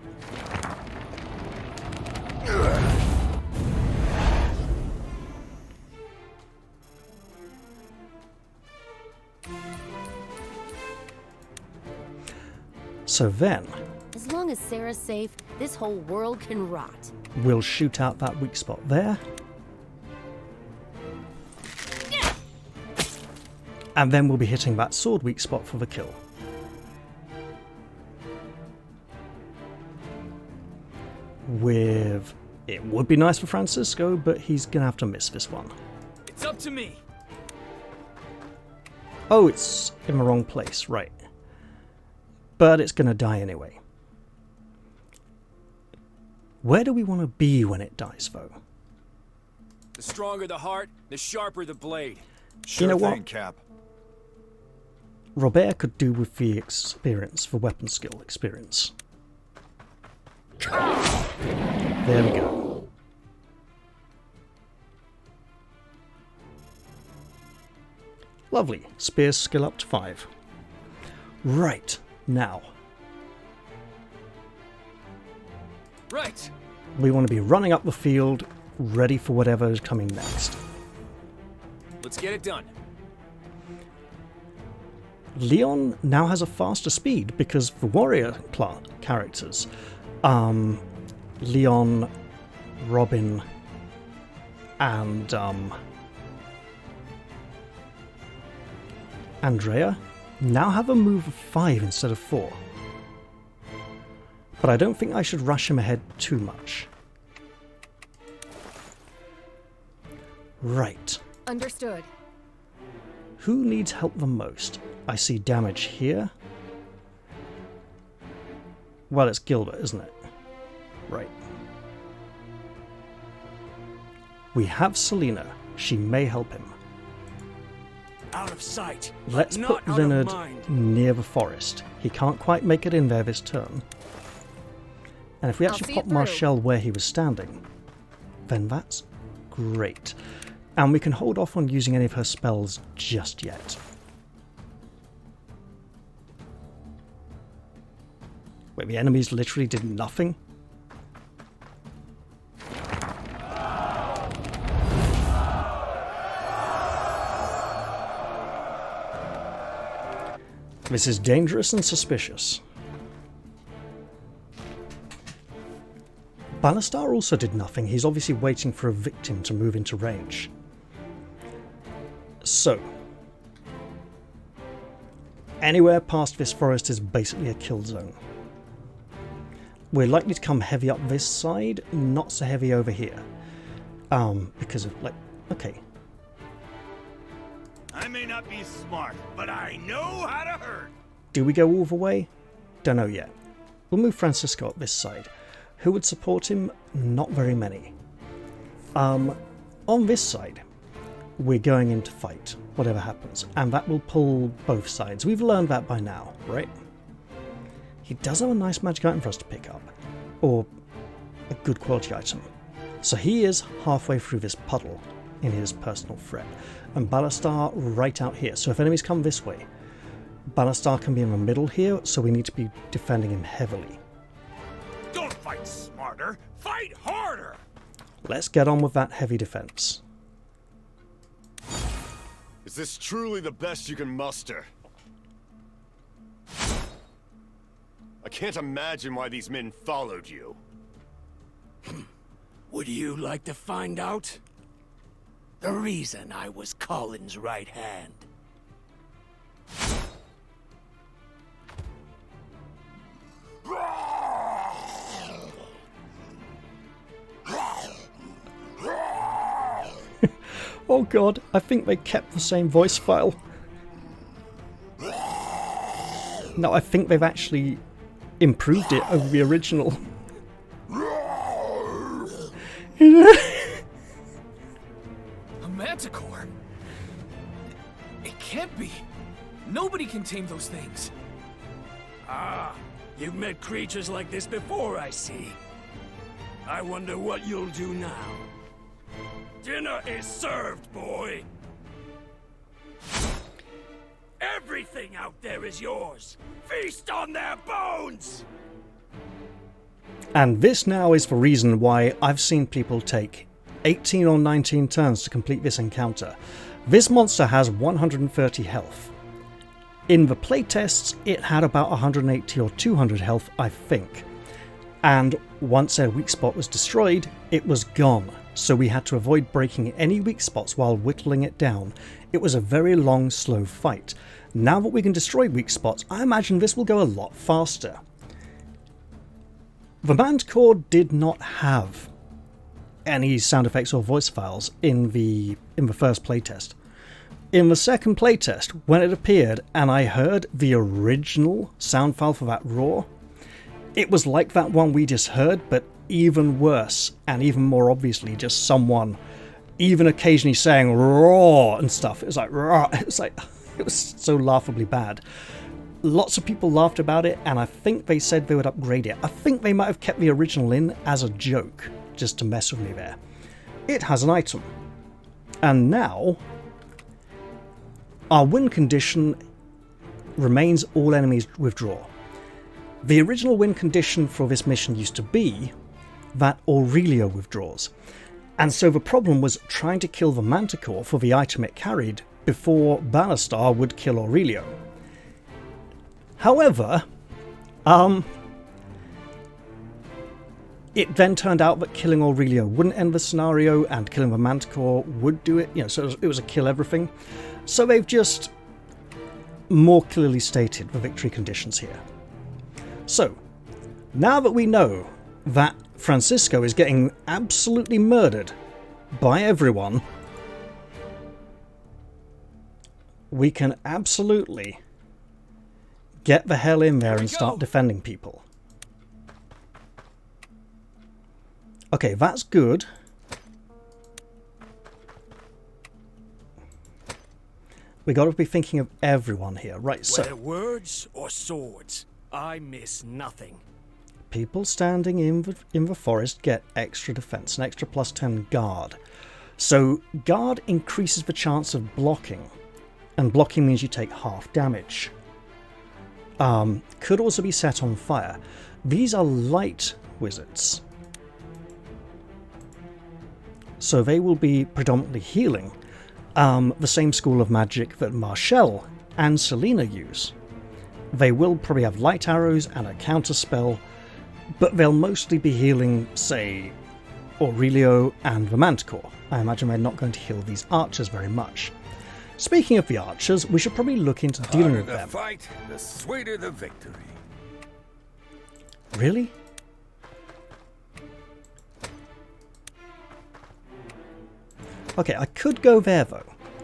So then, As long as Sarah's safe, this whole world can rot. we'll shoot out that weak spot there. And then we'll be hitting that sword weak spot for the kill. With... It would be nice for Francisco, but he's going to have to miss this one. It's up to me. Oh, it's in the wrong place, right. But it's going to die anyway. Where do we want to be when it dies, though? The stronger the heart, the sharper the blade. Sure know thing, what? Cap. Robert could do with the experience, the weapon skill experience. There we go. Lovely. Spear skill up to 5. Right, now. Right. We want to be running up the field, ready for whatever is coming next. Let's get it done. Leon now has a faster speed because the warrior characters, Leon, Robin, and Andrea now have a move of 5 instead of 4. But I don't think I should rush him ahead too much. Right. Understood. Who needs help the most? I see damage here. Well, it's Gilbert, isn't it? Right. We have Selena. She may help him. Out of sight. Let's not put out Leonard of mind. near the forest. He can't quite make it in there this turn. And if we I'll actually see pop it through. Marshall where he was standing, then that's great. And we can hold off on using any of her spells just yet. Wait, the enemies literally did nothing? This is dangerous and suspicious. Balastar also did nothing. He's obviously waiting for a victim to move into range. So, anywhere past this forest is basically a kill zone. We're likely to come heavy up this side, not so heavy over here. Because of, like, okay. I may not be smart, but I know how to hurt. Do we go all the way? Don't know yet. We'll move Francisco up this side. Who would support him? Not very many. On this side, we're going into fight, whatever happens, and that will pull both sides. We've learned that by now, right? He does have a nice magic item for us to pick up, or a good quality item. So he is halfway through this puddle in his personal threat, and Balastar right out here. So if enemies come this way, Balastar can be in the middle here, so we need to be defending him heavily. Don't fight smarter, fight harder. Let's get on with that heavy defense. Is this truly the best you can muster? I can't imagine why these men followed you. Would you like to find out? The reason I was Colin's right hand. Oh god, I think they kept the same voice file. No, I think they've actually improved it over the original. A Manticore? It can't be. Nobody can tame those things. Ah, you've met creatures like this before, I see. I wonder what you'll do now. Dinner is served, boy! Everything out there is yours! Feast on their bones! And this now is the reason why I've seen people take 18 or 19 turns to complete this encounter. This monster has 130 health. In the playtests, it had about 180 or 200 health, I think. And once a weak spot was destroyed, it was gone. So we had to avoid breaking any weak spots while whittling it down. It was a very long, slow fight. Now that we can destroy weak spots, I imagine this will go a lot faster. The Manticore did not have any sound effects or voice files in the first playtest. In the second playtest, when it appeared and I heard the original sound file for that roar, it was like that one we just heard, but even worse and even more obviously just someone even occasionally saying roar and stuff. It was like roar. It was so laughably bad. Lots of people laughed about it, and I think they said they would upgrade it. I think they might have kept the original in as a joke, just to mess with me there. It has an item. And now, our win condition remains all enemies withdraw. The original win condition for this mission used to be that Aurelio withdraws. And so the problem was trying to kill the Manticore for the item it carried before Ballastar would kill Aurelio. However, it then turned out that killing Aurelio wouldn't end the scenario and killing the Manticore would do it, so it was a kill everything. So they've just more clearly stated the victory conditions here. So, now that we know that Francisco is getting absolutely murdered by everyone, we can absolutely get the hell in there and start defending people. Okay, that's good. We got to be thinking of everyone here, right? So, whether words or swords, I miss nothing. People standing in the forest get extra defense, an extra plus 10 guard. So guard increases the chance of blocking, and blocking means you take half damage. Could also be set on fire. These are light wizards, so they will be predominantly healing. The same school of magic that Marshall and Selena use. They will probably have light arrows and a counter spell, but they'll mostly be healing, say, Aurelio and the Manticore. I imagine they're not going to heal these archers very much. Speaking of the archers, we should probably look into dealing with them. The fight, the sweeter the victory. Really? Okay, I could go there though,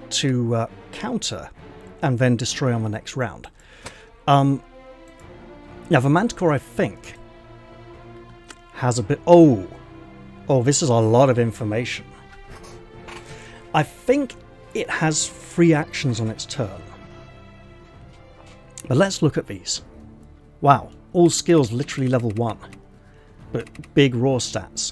to counter and then destroy on the next round. Now the Manticore, I think, has a bit... Oh, this is a lot of information. I think it has 3 actions on its turn. But let's look at these. Wow, all skills literally level 1, but big raw stats.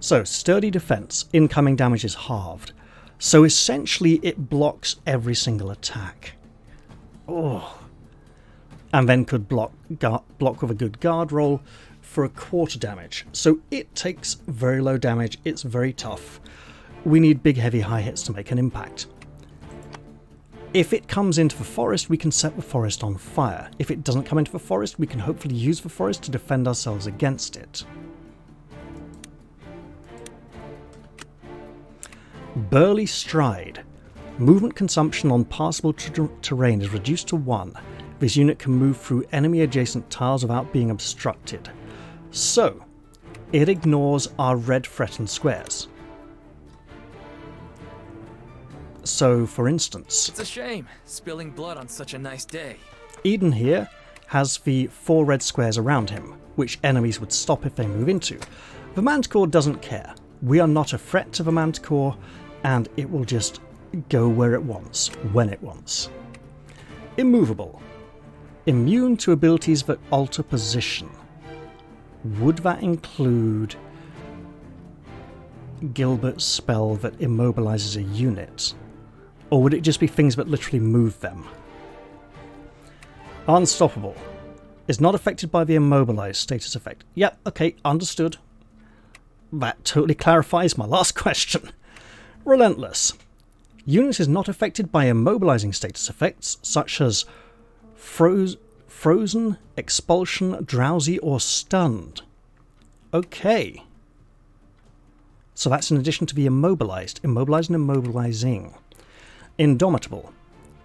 So, sturdy defense, incoming damage is halved. So essentially it blocks every single attack. Oh. And then could block with a good guard roll for a quarter damage. So it takes very low damage, it's very tough. We need big heavy high hits to make an impact. If it comes into the forest, we can set the forest on fire. If it doesn't come into the forest, we can hopefully use the forest to defend ourselves against it. Burly Stride. Movement consumption on passable terrain is reduced to 1. This unit can move through enemy adjacent tiles without being obstructed. So, it ignores our red threatened squares. So, for instance, It's a shame, spilling blood on such a nice day. Eden here has the 4 red squares around him, which enemies would stop if they move into. The Manticore doesn't care. We are not a threat to the Manticore, and it will just go where it wants, when it wants. Immovable. Immune to abilities that alter position. Would that include Gilbert's spell that immobilizes a unit? Or would it just be things that literally move them? Unstoppable. Is not affected by the immobilized status effect. Yep, okay, understood. That totally clarifies my last question. Relentless. Unit is not affected by immobilizing status effects such as frozen, expulsion, drowsy, or stunned. Okay. So that's in addition to the immobilized. Immobilized and immobilizing. Indomitable.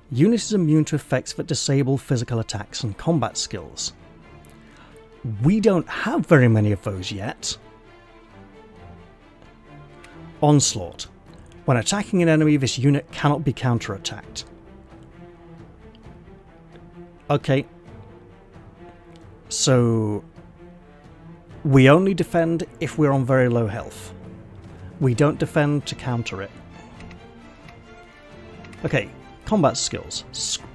Unit is immune to effects that disable physical attacks and combat skills. We don't have very many of those yet. Onslaught. When attacking an enemy, this unit cannot be counterattacked. Okay. So we only defend if we're on very low health. We don't defend to counter it. Okay, combat skills.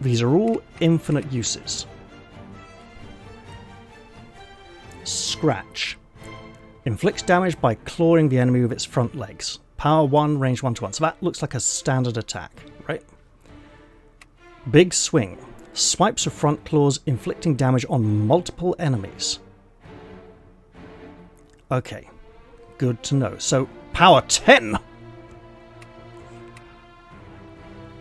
These are all infinite uses. Scratch. Inflicts damage by clawing the enemy with its front legs. Power 1, range 1-1. So that looks like a standard attack, right? Big Swing. Swipes of front claws, inflicting damage on multiple enemies. Okay, good to know. So, power 10!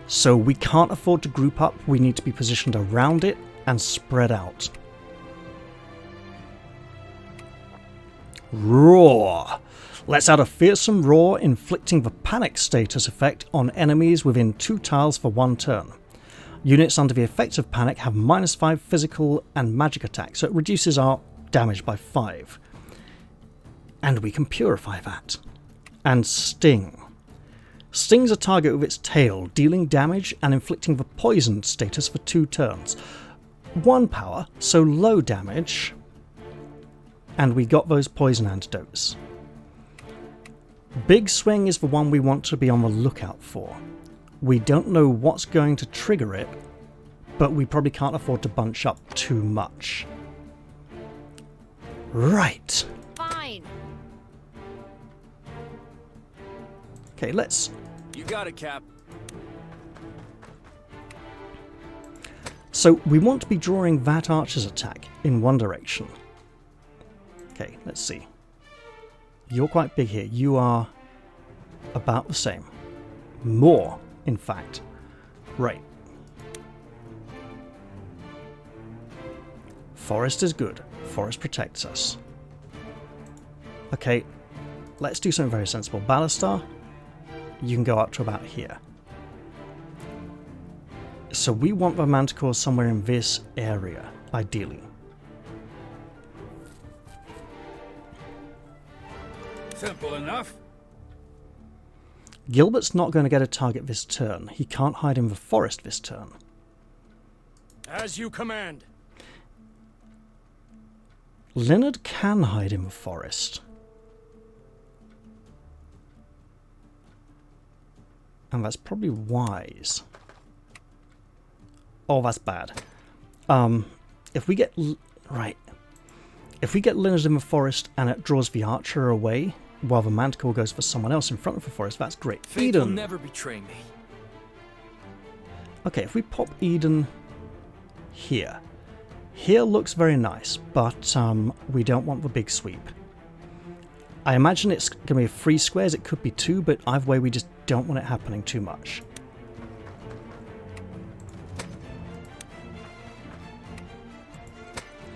So we can't afford to group up, we need to be positioned around it and spread out. Roar! Let's add a fearsome roar, inflicting the panic status effect on enemies within 2 tiles for 1 turn. Units under the effect of panic have -5 physical and magic attacks, so it reduces our damage by 5. And we can purify that. And Sting. Stings a target with its tail, dealing damage and inflicting the poisoned status for 2 turns. 1 power, so low damage. And we got those poison antidotes. Big Swing is the one we want to be on the lookout for. We don't know what's going to trigger it, but we probably can't afford to bunch up too much. Right. Fine. Okay, let's... You got it, Cap. So we want to be drawing that archer's attack in one direction. Okay, let's see. You're quite big here. You are about the same. More, in fact. Right. Forest is good. Forest protects us. Okay, let's do something very sensible. Ballastar, you can go up to about here. So we want the Manticore somewhere in this area, ideally. Simple enough. Gilbert's not going to get a target this turn. He can't hide in the forest this turn. As you command. Leonard can hide in the forest. And that's probably wise. Oh, that's bad. If we get... Right. If we get Leonard in the forest and it draws the archer away, while the Manticore goes for someone else in front of the forest, that's great. Fate will Eden. never betray me. Okay, if we pop Eden here. Here looks very nice, but we don't want the big sweep. I imagine it's going to be 3 squares, it could be 2, but either way we just don't want it happening too much.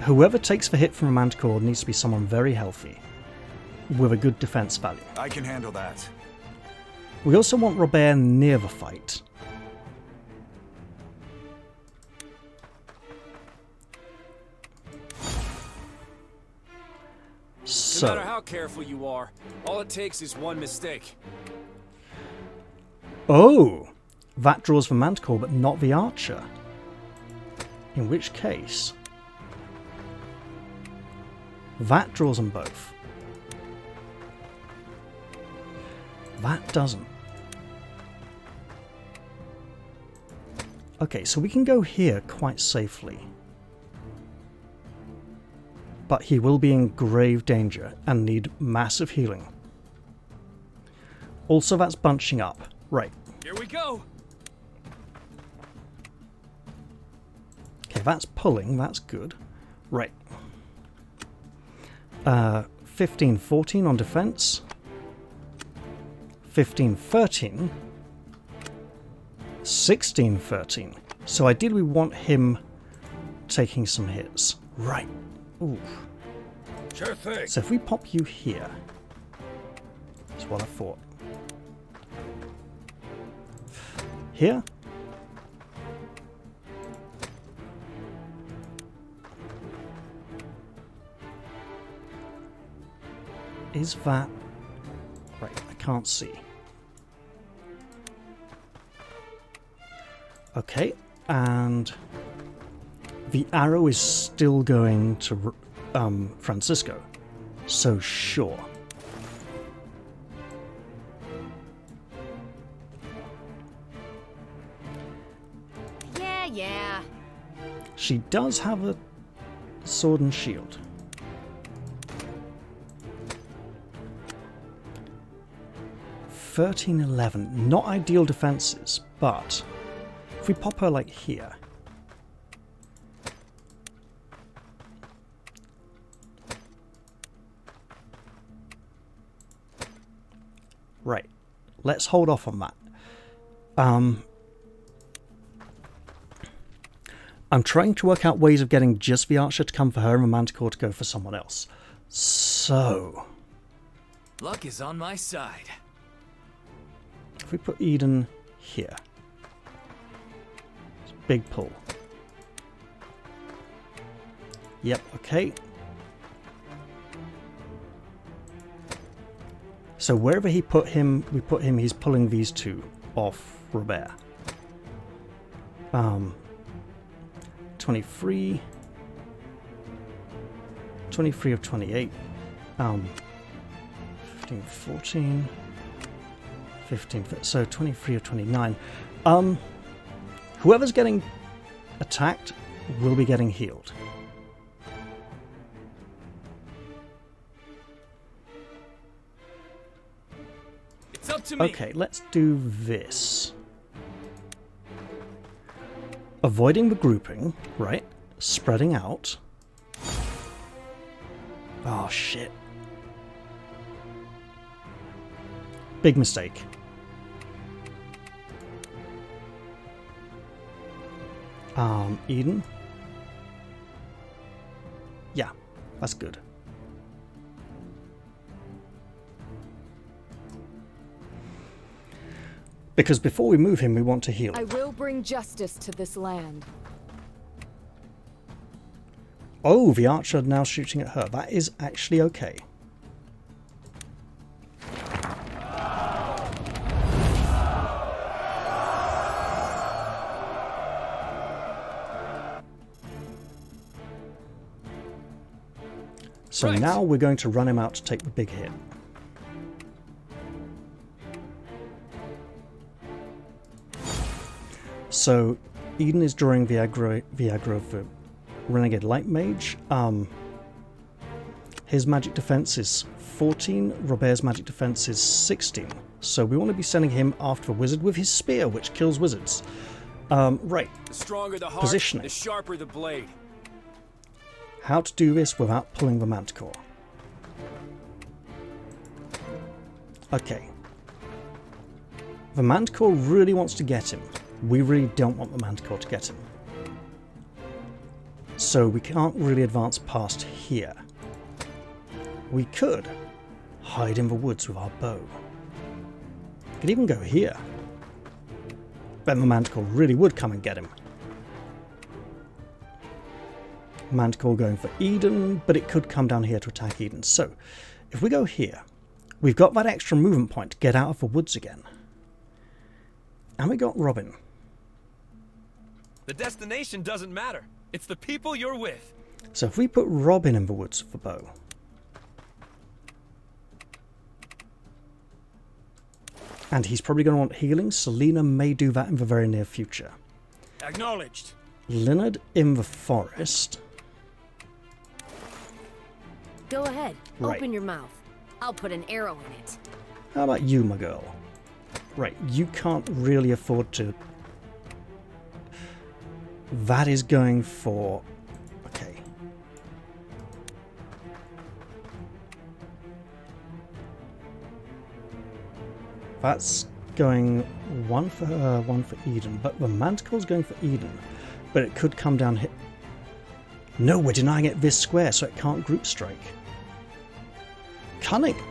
Whoever takes the hit from a Manticore needs to be someone very healthy, with a good defense value. I can handle that. We also want Robert near the fight. No matter how careful you are, all it takes is one mistake. Oh! That draws the Manticore, but not the Archer. In which case, that draws them both. That doesn't. Okay, so we can go here quite safely. But he will be in grave danger and need massive healing. Also, that's bunching up. Right. Here we go. Okay, that's pulling. That's good. Right. 15-14 on defense. 15-13. 16-13. So ideally we want him taking some hits. Right. Ooh. Sure thing. So if we pop you here. That's what I thought. Here. Is that... Right, I can't see. Okay, and the arrow is still going to Francisco, so sure. Yeah. She does have a sword and shield. $13-11, not ideal defenses, but if we pop her like here, right, let's hold off on that. I'm trying to work out ways of getting just the Archer to come for her and the Manticore to go for someone else. So Luck is on my side. if we put Eden here, it's a big pull. Yep, okay. So wherever he put him, we put him, he's pulling these two off Robert. 23 of 28. 15, 14, 15, so 23 of 29. Whoever's getting attacked will be getting healed. It's up to me. Okay, let's do this. Avoiding the grouping, right? Spreading out. Oh, shit. Big mistake. Eden. Yeah, that's good. Because before we move him, we want to heal. I will bring justice to this land. Oh, the archer now shooting at her. That is actually okay. So now we're going to run him out to take the big hit. So Eden is drawing the aggro of the Renegade Light Mage. His magic defense is 14, Robert's magic defense is 16. So we want to be sending him after the wizard with his spear, which kills wizards. Right. The stronger the heart, Positioning. the sharper the blade. How to do this without pulling the Manticore. Okay. The Manticore really wants to get him. We really don't want the Manticore to get him. So we can't really advance past here. We could hide in the woods with our bow. Could even go here. Then the Manticore really would come and get him. Manticore going for Eden, but it could come down here to attack Eden. So, if we go here, we've got that extra movement point to get out of the woods again. And we got Robin. The destination doesn't matter. It's the people you're with. So if we put Robin in the woods with the bow. And he's probably going to want healing. Selena may do that in the very near future. Acknowledged. Leonard in the forest. Go ahead. Right. Open your mouth. I'll put an arrow in it. How about you, my girl? Right, you can't really afford to... That is going for... Okay. That's going one for her, one for Eden. But the Manticore's going for Eden. But it could come down here. No, we're denying it this square, so it can't group strike. Cunning.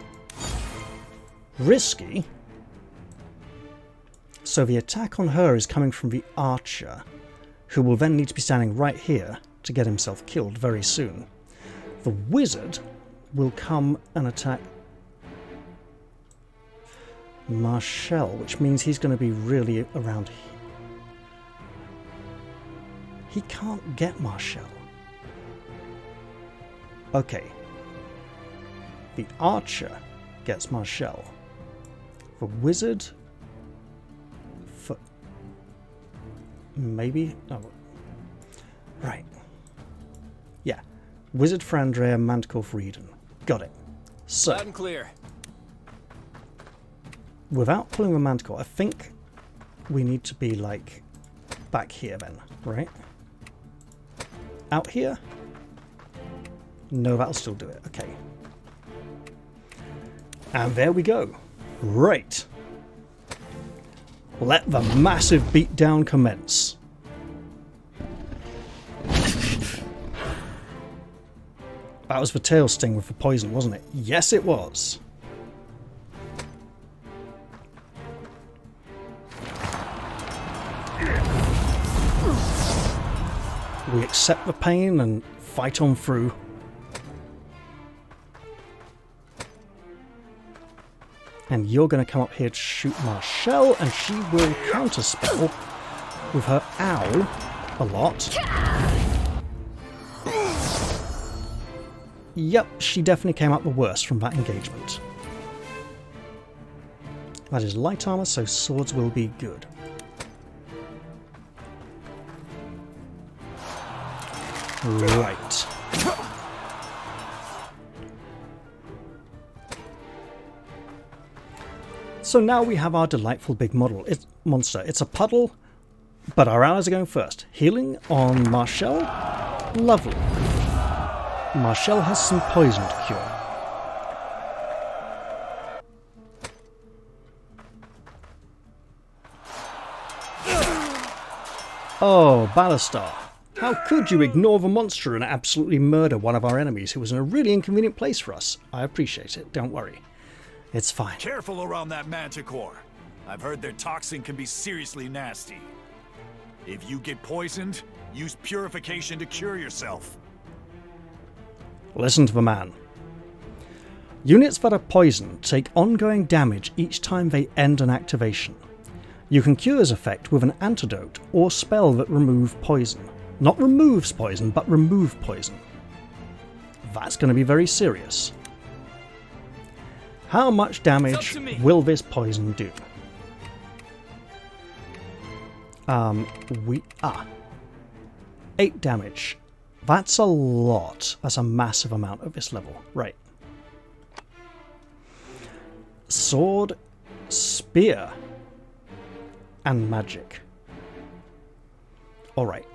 Risky. So the attack on her is coming from the archer, who will then need to be standing right here to get himself killed very soon. The wizard will come and attack Marshall, which means he's going to be really around here. He can't get Marshall. Okay. The archer gets Marshall. The wizard... For... Maybe? Oh. Right. Yeah. Wizard for Andrea, Manticore for Eden. Got it. So... Loud and clear. Without pulling the Manticore, I think we need to be, like, back here then, right? Out here? No, that'll still do it. Okay. And there we go. Right. Let the massive beatdown commence. That was the tail sting with the poison, wasn't it? Yes, it was. We accept the pain and fight on through. And you're going to come up here to shoot Marshall, and she will counterspell with her owl a lot. Yep, she definitely came out the worst from that engagement. That is light armor, so swords will be good. Right. So now we have our delightful big monster. It's a puddle, but our allies are going first. Healing on Marshall. Lovely. Marshall has some poison to cure. Oh, Ballastar. How could you ignore the monster and absolutely murder one of our enemies who was in a really inconvenient place for us? I appreciate it, don't worry. It's fine. Careful around that Manticore. I've heard their toxin can be seriously nasty. If you get poisoned, use purification to cure yourself. Listen to the man. Units that are poisoned take ongoing damage each time they end an activation. You can cure his effect with an antidote or spell that remove poison. Not removes poison, but remove poison. That's going to be very serious. How much damage will this poison do? 8 damage. That's a lot. That's a massive amount at this level. Right. Sword, spear, and magic. Alright.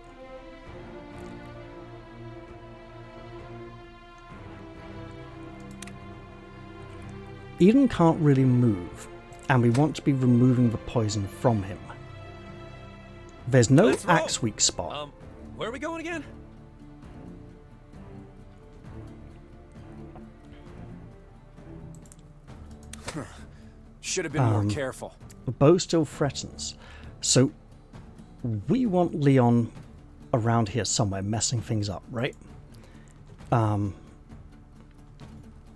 Eden can't really move, and we want to be removing the poison from him. There's no axe weak spot. Where are we going again? Should have been more careful. The bow still threatens, so we want Leon around here somewhere messing things up, right?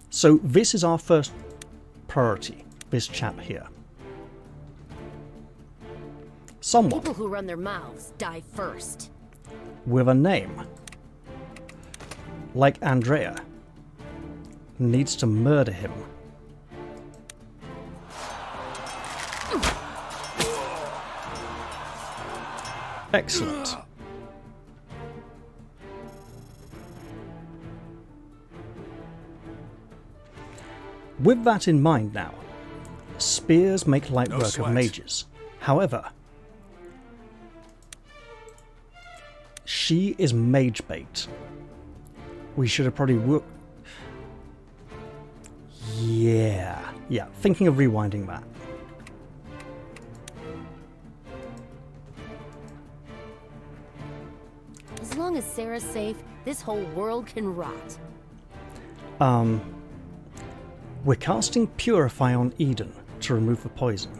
So this is our first priority, this chap here. Someone People who run their mouths die first. with a name, like Andrea, needs to murder him. Excellent. With that in mind now, spears make light work of mages. However, she is mage bait. We should have probably Yeah, thinking of rewinding that. As long as Sarah's safe, this whole world can rot. We're casting Purify on Eden to remove the poison.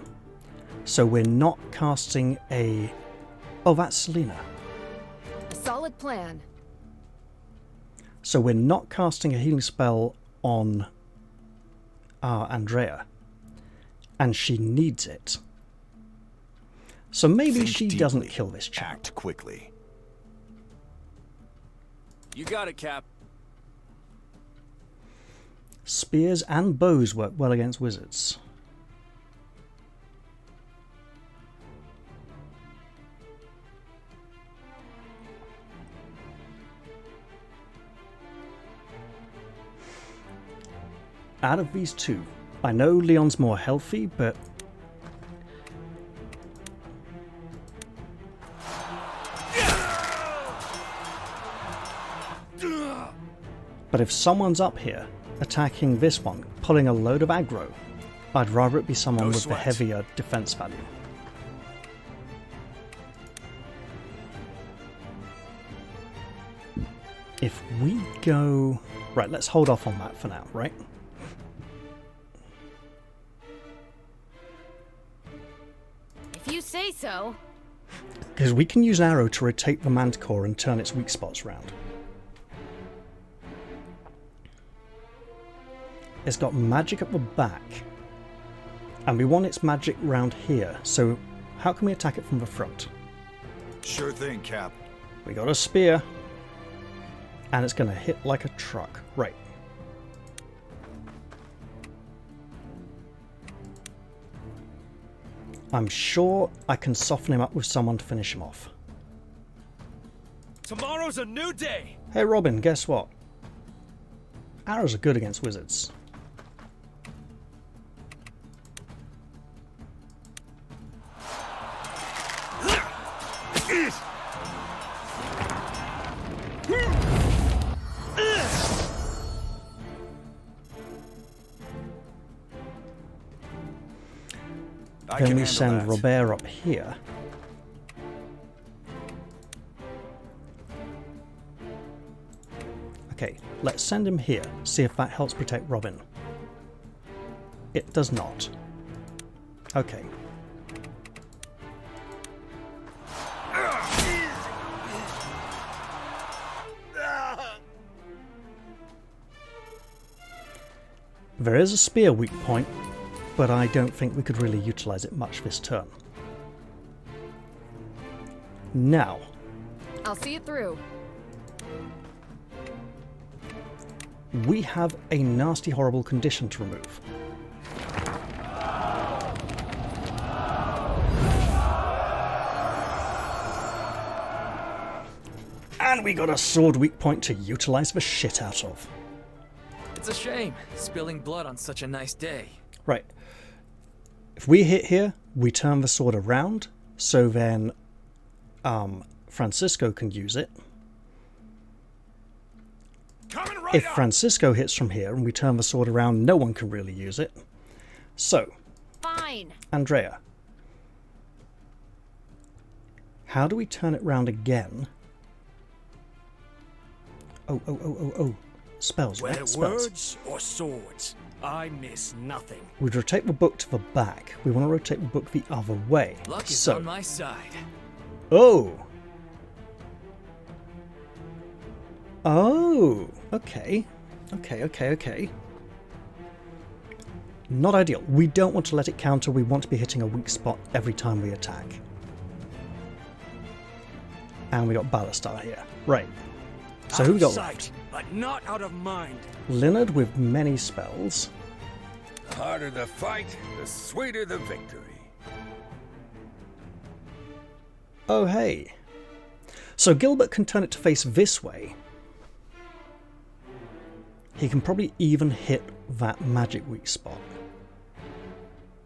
So we're not casting a... Oh, that's Selena. A solid plan. So we're not casting a healing spell on Andrea. And she needs it. So maybe Think she deeply, doesn't kill this chap. Act quickly. You got it, Cap. Spears and bows work well against wizards. Out of these two, I know Leon's more healthy, but if someone's up here attacking this one, pulling a load of aggro, I'd rather it be someone with the heavier defense value. If we go... Right, let's hold off on that for now, right? If you say so. Because we can use arrow to rotate the Manticore and turn its weak spots round. It's got magic at the back. And we want its magic round here, so how can we attack it from the front? Sure thing, Cap. We got a spear. And it's going to hit like a truck. Right. I'm sure I can soften him up with someone to finish him off. Tomorrow's a new day. Hey Robin, guess what? Arrows are good against wizards. Then we send Robert up here. Okay, let's send him here, see if that helps protect Robin. It does not. Okay. There is a spear weak point, but I don't think we could really utilize it much this turn. Now. I'll see it through. We have a nasty, horrible condition to remove. And we got a sword weak point to utilize the shit out of. It's a shame, spilling blood on such a nice day. Right. If we hit here, we turn the sword around, so then Francisco can use it. If Francisco hits from here and we turn the sword around, no one can really use it. So, Fine. Andrea, how do we turn it round again? Oh. Spells, right? Spells. Words or swords, I miss nothing. We'd rotate the book to the back. We want to rotate the book the other way. Luck is on my side. Oh! Oh! Okay. Okay. Not ideal. We don't want to let it counter. We want to be hitting a weak spot every time we attack. And we got Ballastar here. Right. So who we got left? But not out of mind. Linard with many spells. The harder the fight, the sweeter the victory. Oh, hey. So Gilbert can turn it to face this way. He can probably even hit that magic weak spot.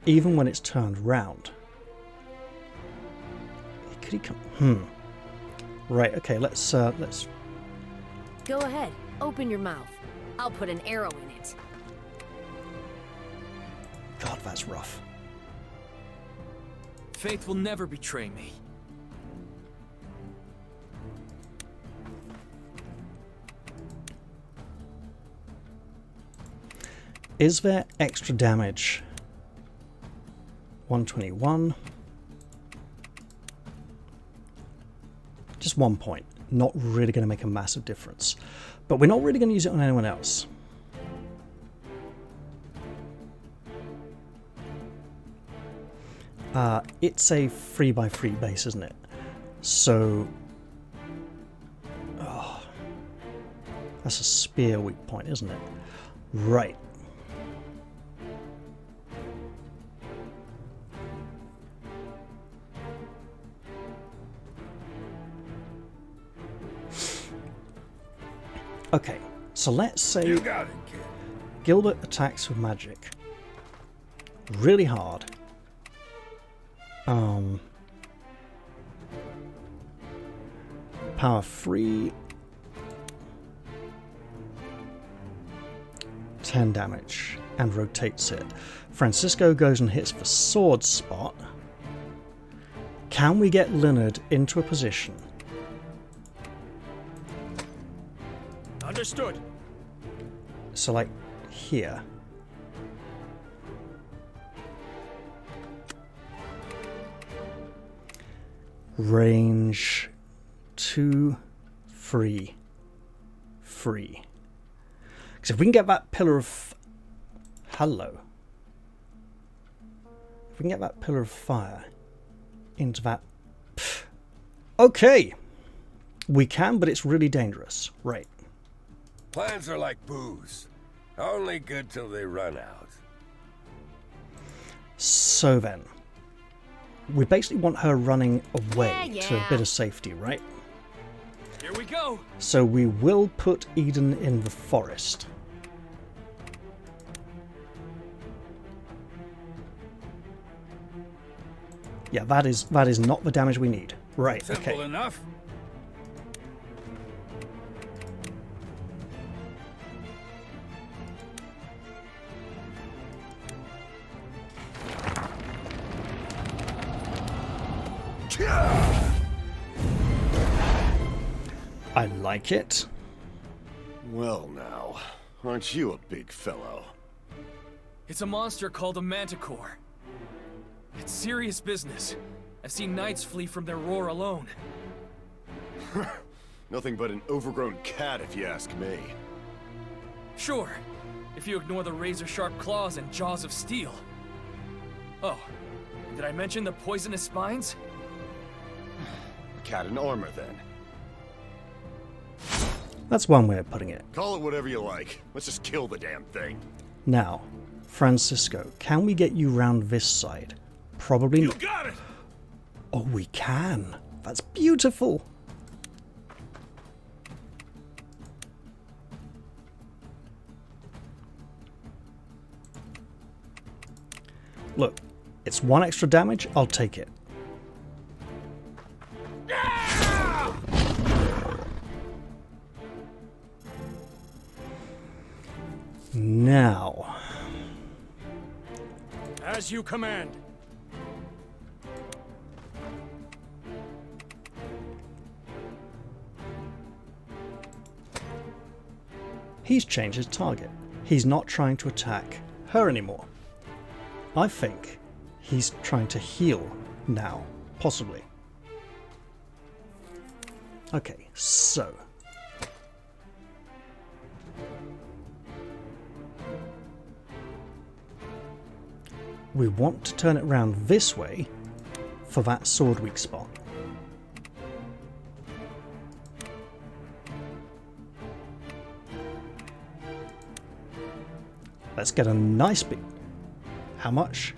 Even when it's turned round. Could he come? Right, okay, let's... Go ahead, open your mouth. I'll put an arrow in it. God, that's rough. Faith will never betray me. Is there extra damage? 121. Just 1 point. Not really going to make a massive difference. But we're not really going to use it on anyone else. It's a 3x3 base, isn't it? So... Oh, that's a spear weak point, isn't it? Right. Okay, so let's say You got it, kid. Gilbert attacks with magic. Really hard. Power 3. 10 damage and rotates it. Francisco goes and hits the sword spot. Can we get Linard into a position? Understood. So like here. Range 2, 3, 3. Because if we can get that pillar of... Hello. If we can get that pillar of fire into that... Pff. Okay. We can, but it's really dangerous. Right. Plans are like booze. Only good till they run out. So then. We basically want her running away to a bit of safety, right? Here we go. So we will put Eden in the forest. Yeah, that is not the damage we need. Right, Simple okay. enough. I like it. Well now, aren't you a big fellow? It's a monster called a Manticore. It's serious business. I've seen knights flee from their roar alone. Nothing but an overgrown cat, if you ask me. Sure, if you ignore the razor-sharp claws and jaws of steel. Oh, did I mention the poisonous spines? A cat in armor, then. That's one way of putting it. Call it whatever you like. Let's just kill the damn thing. Now, Francisco, can we get you round this side? Probably not. You got it! Oh, we can. That's beautiful. Look, it's 1 extra damage. I'll take it. Now, As you command. he's changed his target. He's not trying to attack her anymore. I think he's trying to heal now, possibly. Okay, so... we want to turn it round this way for that sword weak spot. Let's get a nice bit. How much?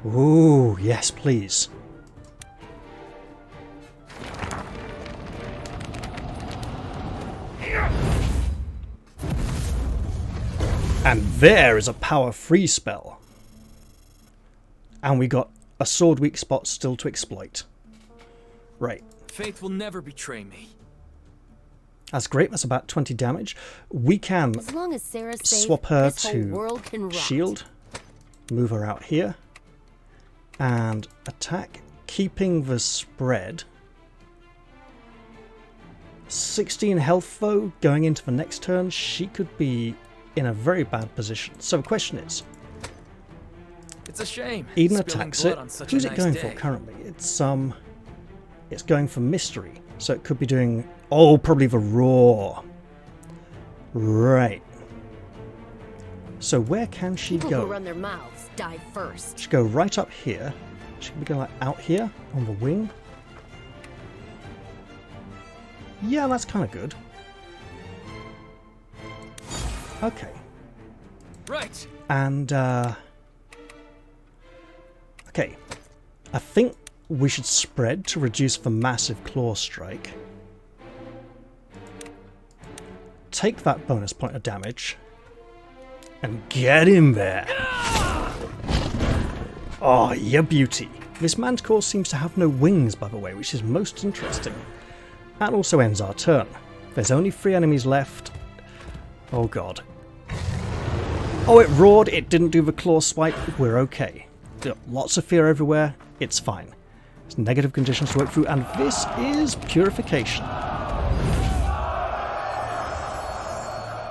Ooh, yes, please. And there is a power free spell. And we got a sword weak spot still to exploit. Right. Faith will never betray me. That's great. That's about 20 damage. We can As long as Sarah's safe, swap her this whole to world can rot. shield. Move her out here. And attack. Keeping the spread. 16 health though. Going into the next turn, she could be in a very bad position. So the question is, It's a shame. Eden spilling attacks blood it. on such Who's a it nice going day. for currently? It's going for mystery. So it could be doing, oh, probably the roar. Right. So where can she People go? who run their mouths die first. She go right up here. She can be going like out here on the wing. Yeah, that's kind of good. Okay. Right. And okay, I think we should spread to reduce the massive claw strike. Take that bonus point of damage and get in there. Oh, yeah, beauty. This Manticore seems to have no wings, by the way, which is most interesting. That also ends our turn. There's only 3 enemies left. Oh god. Oh, it roared, it didn't do the claw swipe, we're okay. Lots of fear everywhere, it's fine. It's negative conditions to work through, and this is purification.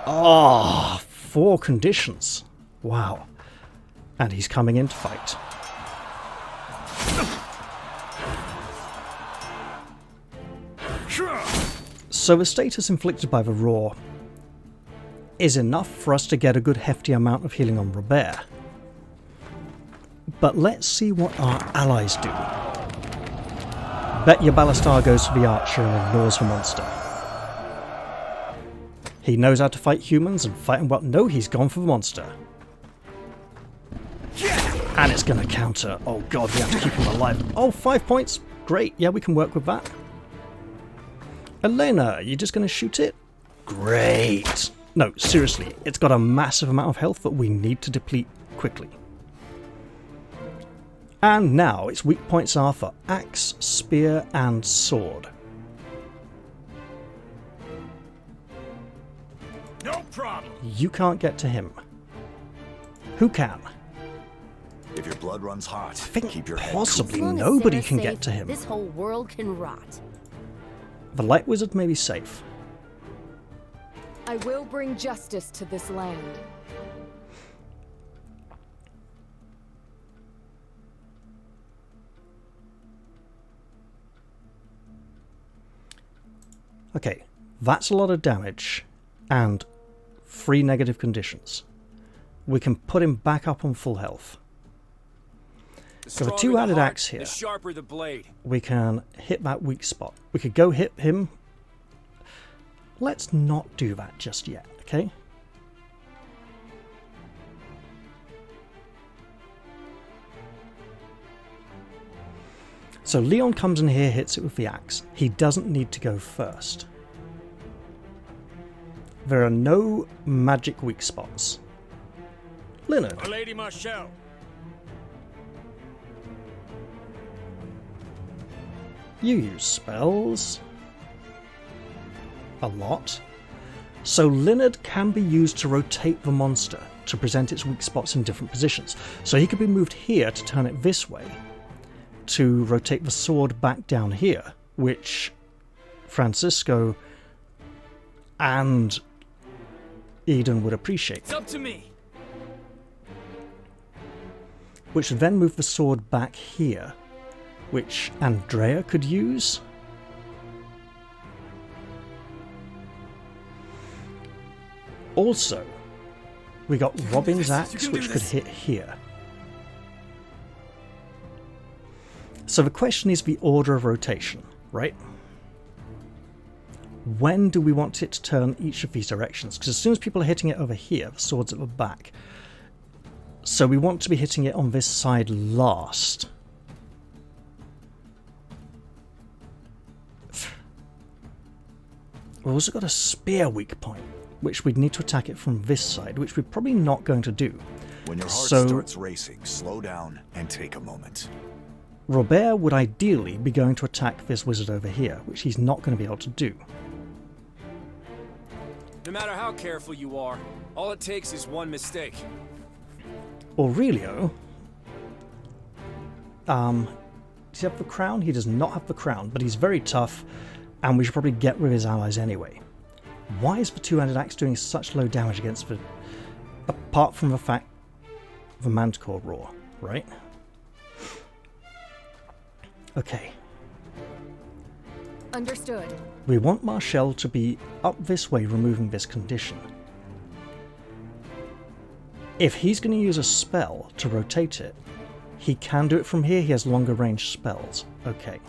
Oh, 4 conditions. Wow. And he's coming in to fight. So the status inflicted by the roar is enough for us to get a good hefty amount of healing on Robert. But let's see what our allies do. Bet your Ballastar goes for the archer and ignores the monster. He knows how to fight humans and fight them well. No, he's gone for the monster. And it's going to counter. Oh god, we have to keep him alive. Oh, 5 points. Great, yeah, we can work with that. Elena, are you just going to shoot it? Great. No, seriously, it's got a massive amount of health that we need to deplete quickly. And now its weak points are for axe, spear, and sword. No problem. You can't get to him. Who can? If your blood runs hot, I think keep your head possibly As long as nobody Sarah's can safe, get to him. This whole world can rot. The light wizard may be safe. I will bring justice to this land. Okay, that's a lot of damage and 3 negative conditions. We can put him back up on full health. So the 2 added axe here. The sharper the blade. We can hit that weak spot. We could go hit him. Let's not do that just yet, okay? So Leon comes in here, hits it with the axe. He doesn't need to go first. There are no magic weak spots. Leonard. Lady Marshall. You use spells a lot. So Leonard can be used to rotate the monster to present its weak spots in different positions. So he could be moved here to turn it this way, to rotate the sword back down here, which Francisco and Eden would appreciate. It's up to me. Which would then move the sword back here, which Andrea could use. Also, we got Robin's axe, which could hit here. So the question is the order of rotation, right? when do we want it to turn each of these directions? Because as soon as people are hitting it over here, the sword's at the back. So we want to be hitting it on this side last. We've also got a spear weak point, which we'd need to attack it from this side, which we're probably not going to do. When your heart starts racing, slow down and take a moment. Robert would ideally be going to attack this wizard over here, which he's not going to be able to do. No matter how careful you are, all it takes is one mistake. Aurelio, does he have the crown? He does not have the crown, but he's very tough, and we should probably get rid of his allies anyway. Why is the two-handed axe doing such low damage against the... apart from the fact of the Manticore roar, right? Okay. Understood. We want Marshall to be up this way, removing this condition. If he's going to use a spell to rotate it, he can do it from here. He has longer range spells. Okay.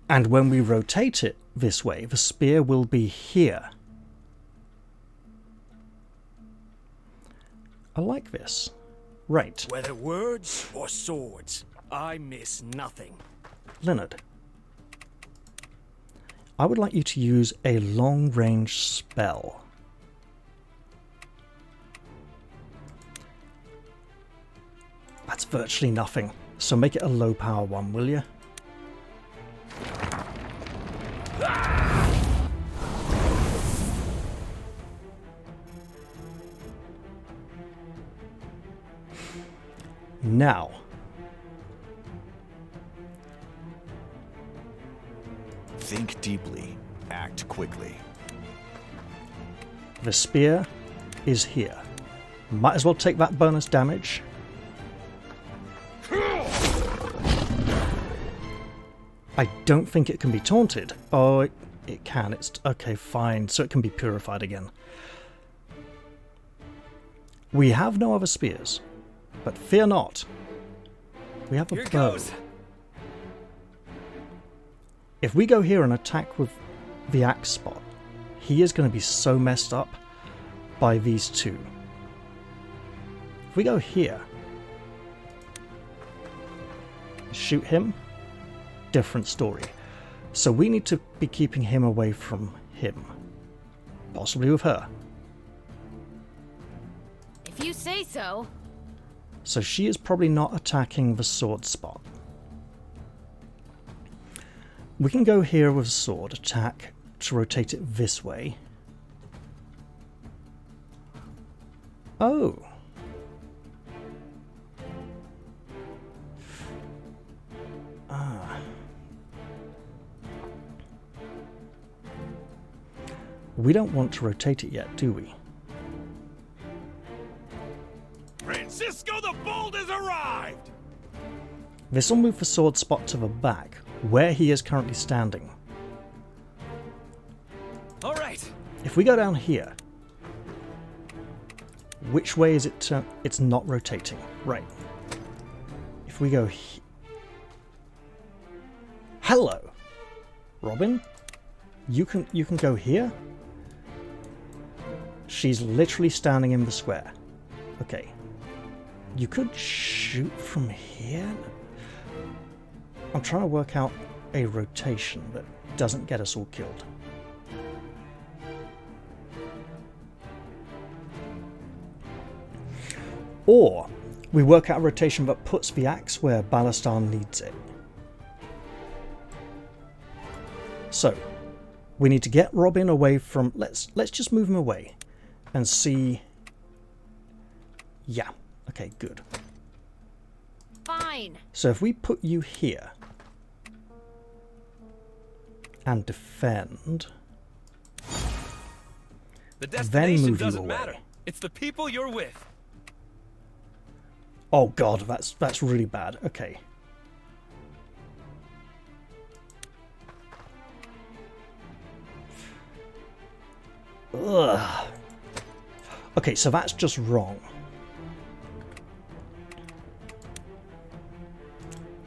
And when we rotate it this way, the spear will be here. I like this. Right. Whether words or swords, I miss nothing. Leonard, I would like you to use a long-range spell. That's virtually nothing, so make it a low-power one, will you? Now, think deeply, act quickly. The spear is here. Might as well take that bonus damage. I don't think it can be taunted. Oh, it can. It's okay, fine. So it can be purified again. We have no other spears. But fear not. We have a bow. If we go here and attack with the axe spot, he is going to be so messed up by these two. If we go here, shoot him, different story. So we need to be keeping him away from him. Possibly with her. If you say so. So she is probably not attacking the sword spot. We can go here with a sword, attack to rotate it this way. Oh. Ah. We don't want to rotate it yet, do we? Francisco the Bold has arrived! This will move the sword spot to the back, where he is currently standing. All right. If we go down here, which way is it? It's not rotating. Right. If we go hello, Robin. You can go here. She's literally standing in the square. Okay. You could shoot from here. I'm trying to work out a rotation that doesn't get us all killed. Or we work out a rotation that puts the axe where Ballastar needs it. So we need to get Robin away from... Let's just move him away and see... Yeah. Okay, good. Fine. So if we put you here and defend, The then destination move you doesn't away. matter. It's the people you're with. Oh god, that's really bad. Okay. Ugh. Okay, so that's just wrong.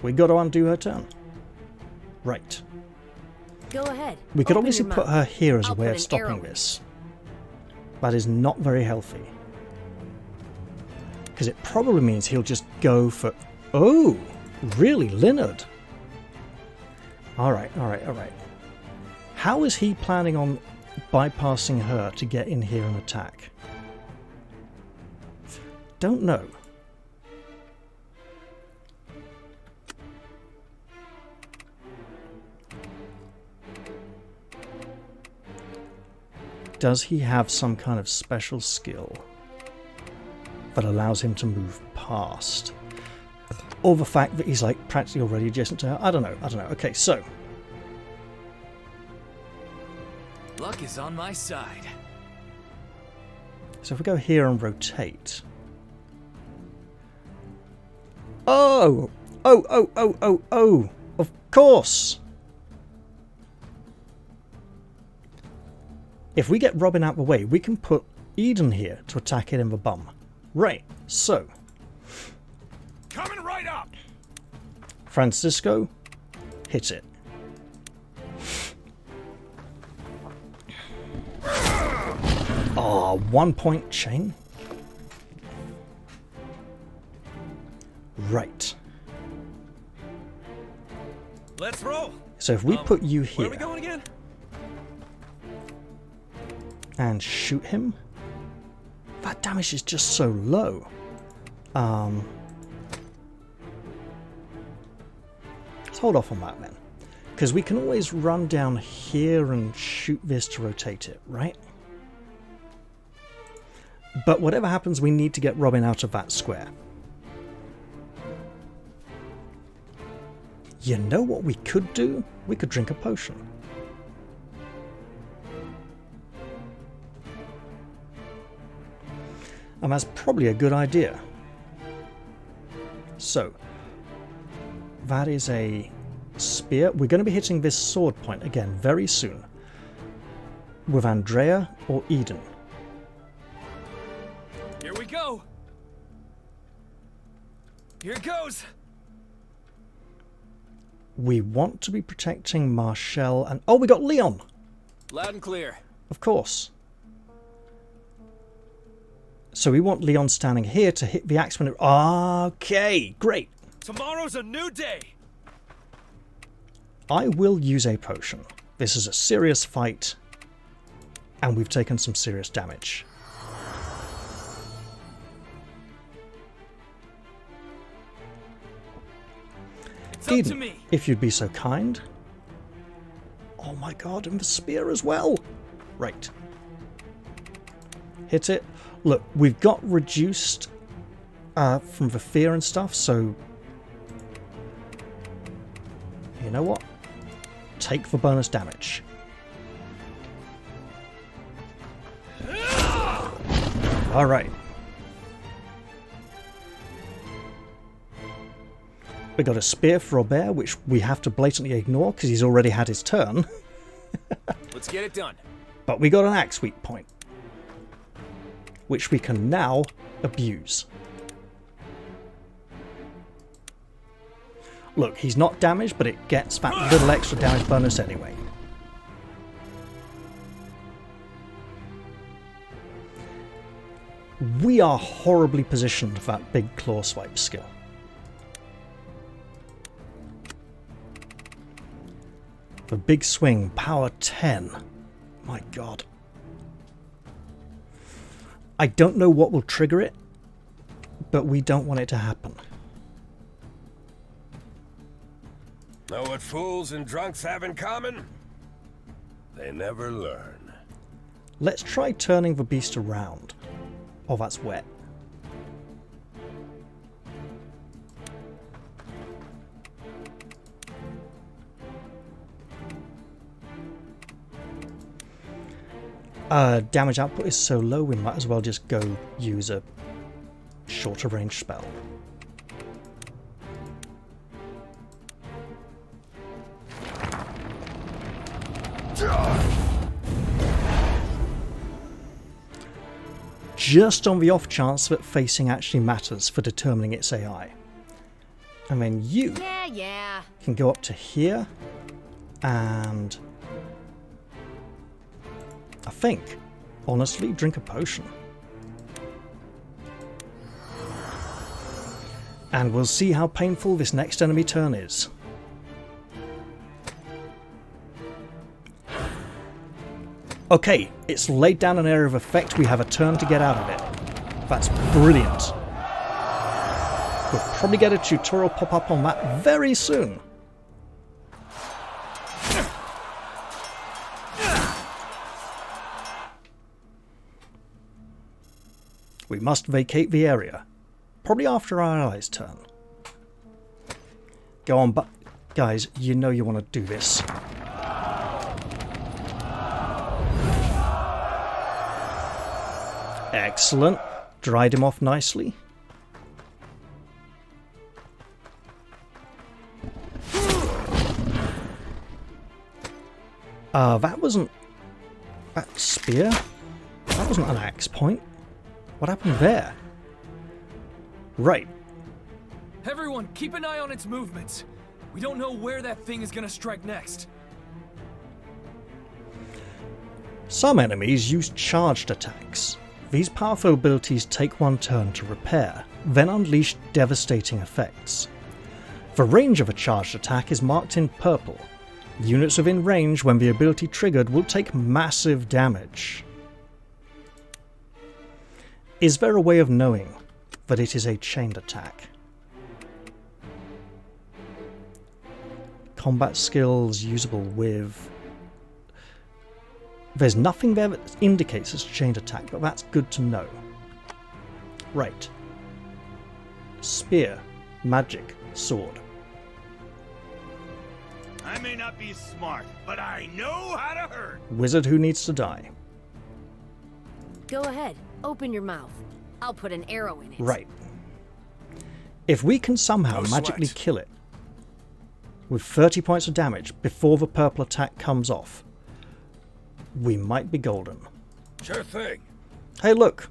We got to undo her turn. Right. Go ahead. We could Open obviously your put mouth. her here as a I'll way put of an stopping arrow in. this. That is not very healthy. Because it probably means he'll just go for... Oh! Really, Leonard? Alright, alright, alright. How is he planning on bypassing her to get in here and attack? Don't know. Does he have some kind of special skill that allows him to move past? Or the fact that he's like practically already adjacent to her? I don't know, I don't know. Okay, so. Luck is on my side. So if we go here and rotate. Oh! Oh, oh, oh, oh, oh! Of course! If we get Robin out of the way, we can put Eden here to attack it in the bum. Right, so. Coming right up! Francisco, hit it. Oh, 1 point chain. Right. Let's roll. So if we put you Where are here we going again? and shoot him, that damage is just so low. Let's hold off on that then. Because we can always run down here and shoot this to rotate it, right? But whatever happens, we need to get Robin out of that square. You know what we could do? We could drink a potion. And that's probably a good idea. So, that is a spear. We're going to be hitting this sword point again very soon. With Andrea or Eden. Here we go. Here it goes. We want to be protecting Marshall and... Oh, we got Leon! Loud and clear. Of course. So we want Leon standing here to hit the axe when it... Okay, great. Tomorrow's a new day. I will use a potion. This is a serious fight. And we've taken some serious damage. It's up to Eden, me. if you'd be so kind. Oh my god, and the spear as well. Right. Hit it. Look, we've got reduced from the fear and stuff, so... You know what? Take the bonus damage. Alright. We got a spear for Robert, which we have to blatantly ignore because he's already had his turn. Let's get it done. But we got an axe weak point, which we can now abuse. Look, he's not damaged, but it gets that little extra damage bonus anyway. We are horribly positioned for that big claw swipe skill. The big swing, power 10. My god. I don't know what will trigger it, but we don't want it to happen. Know what fools and drunks have in common? They never learn. Let's try turning the beast around. Oh, that's wet. Damage output is so low, we might as well just go use a shorter range spell. just on the off chance that facing actually matters for determining its AI. And then you can go up to here, and I think, honestly, drink a potion. And we'll see how painful this next enemy turn is. Okay, it's laid down an area of effect. We have a turn to get out of it. That's brilliant. We'll probably get a tutorial pop up on that very soon. We must vacate the area. Probably after our ally's turn. Go on, but guys, you know you want to do this. Excellent. Dried him off nicely. That wasn't... that spear? That wasn't an axe point. What happened there? Right. Everyone, keep an eye on its movements. We don't know where that thing is gonna strike next. Some enemies use charged attacks. These powerful abilities take one turn to repair, then unleash devastating effects. The range of a charged attack is marked in purple. Units within range, when the ability triggered, will take massive damage. Is there a way of knowing that it is a chained attack? Combat skills usable with... There's nothing there that indicates it's a chained attack, but that's good to know. Right. Spear, magic, sword. I may not be smart, but I know how to hurt. Wizard who needs to die. Go ahead, open your mouth. I'll put an arrow in it. Right. If we can somehow magically kill it with 30 points of damage before the purple attack comes off, we might be golden. Sure thing. Hey, look.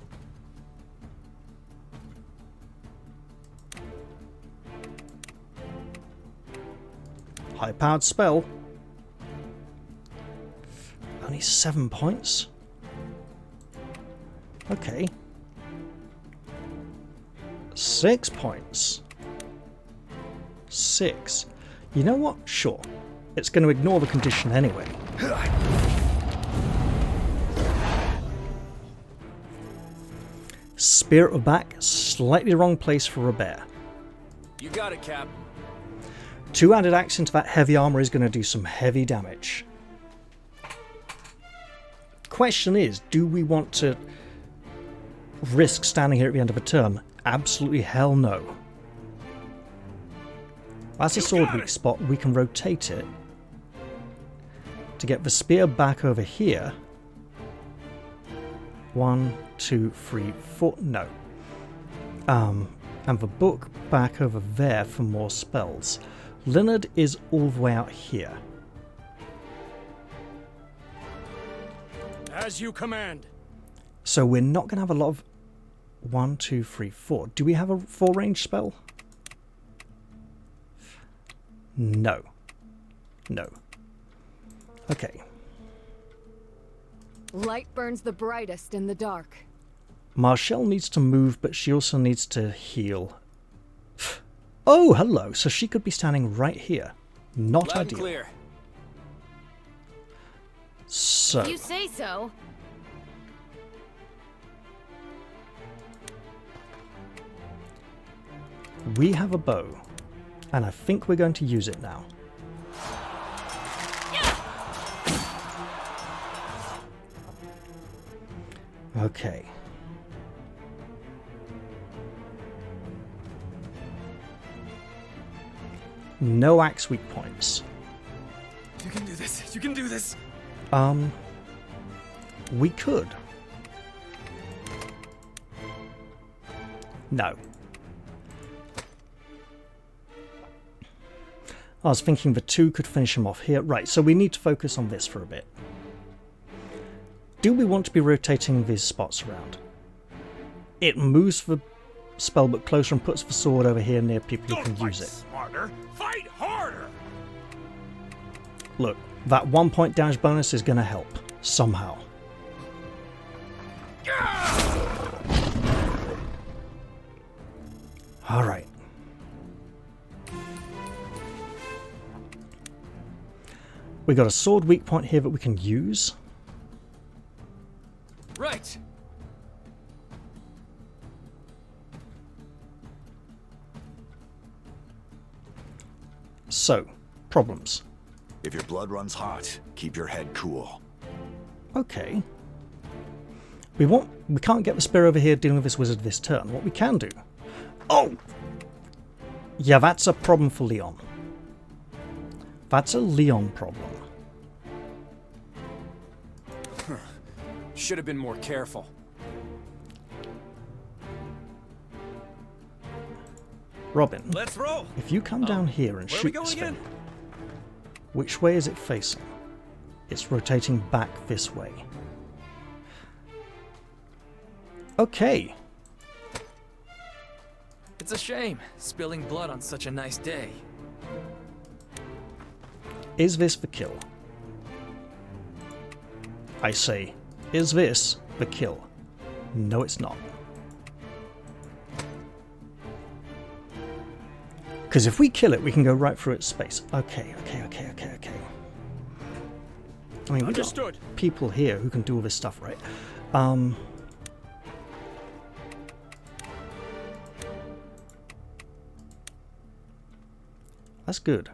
High-powered spell. Only 7 points? Okay. 6 points. 6. You know what? Sure. It's going to ignore the condition anyway. Spear at the back, slightly wrong place for a bear. You got it, Cap. Two-handed axe into that heavy armor is going to do some heavy damage. Question is, do we want to risk standing here at the end of a turn? Absolutely hell no. That's a sword weak spot. We can rotate it to get the spear back over here. 1, 2, 3, 4. No. And the book back over there for more spells. Leonard is all the way out here. As you command. So we're not going to have a lot of... 1, 2, 3, 4. Do we have a full range spell? No. No. Okay. Light burns the brightest in the dark. Marshall needs to move, but she also needs to heal. Oh, hello. So she could be standing right here. Not Loud and ideal. clear. So... You say so. we have a bow, and I think we're going to use it now. Okay. No axe weak points. You can do this. You can do this. We could. No. I was thinking the two could finish him off here. Right, so we need to focus on this for a bit. Do we want to be rotating these spots around? It moves the spellbook closer and puts the sword over here near people who can use it. Smarter, fight harder. Look, that 1 point damage bonus is going to help somehow. All right. We got a sword weak point here that we can use. Right. So, problems. If your blood runs hot, keep your head cool. Okay. We can't get the spear over here dealing with this wizard this turn. What we can do... Oh! Yeah, that's a problem for Leon. That's a Leon problem. Should have been more careful. Robin, Let's roll. if you come down here and where are we shoot going this again? thing, which way is it facing? It's rotating back this way. Okay. It's a shame, spilling blood on such a nice day. Is this the kill? I say, is this the kill? No, it's not. Because if we kill it, we can go right through its space. Okay. I mean, we got people here who can do all this stuff, right? That's good.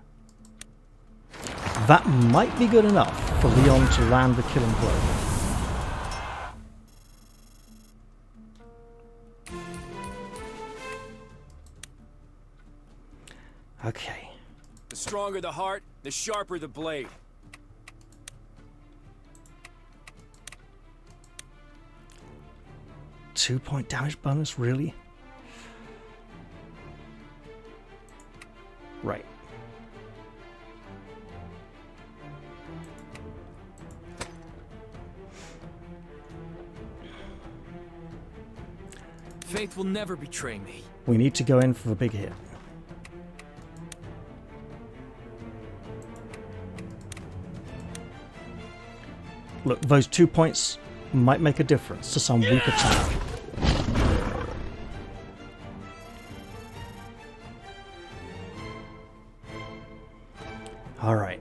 That might be good enough for Leon to land the killing blow. Okay. The stronger the heart, the sharper the blade. Two-point damage bonus, really? Right. Faith will never betray me. We need to go in for the big hit. Look, those 2 points might make a difference to some weak attack. All right.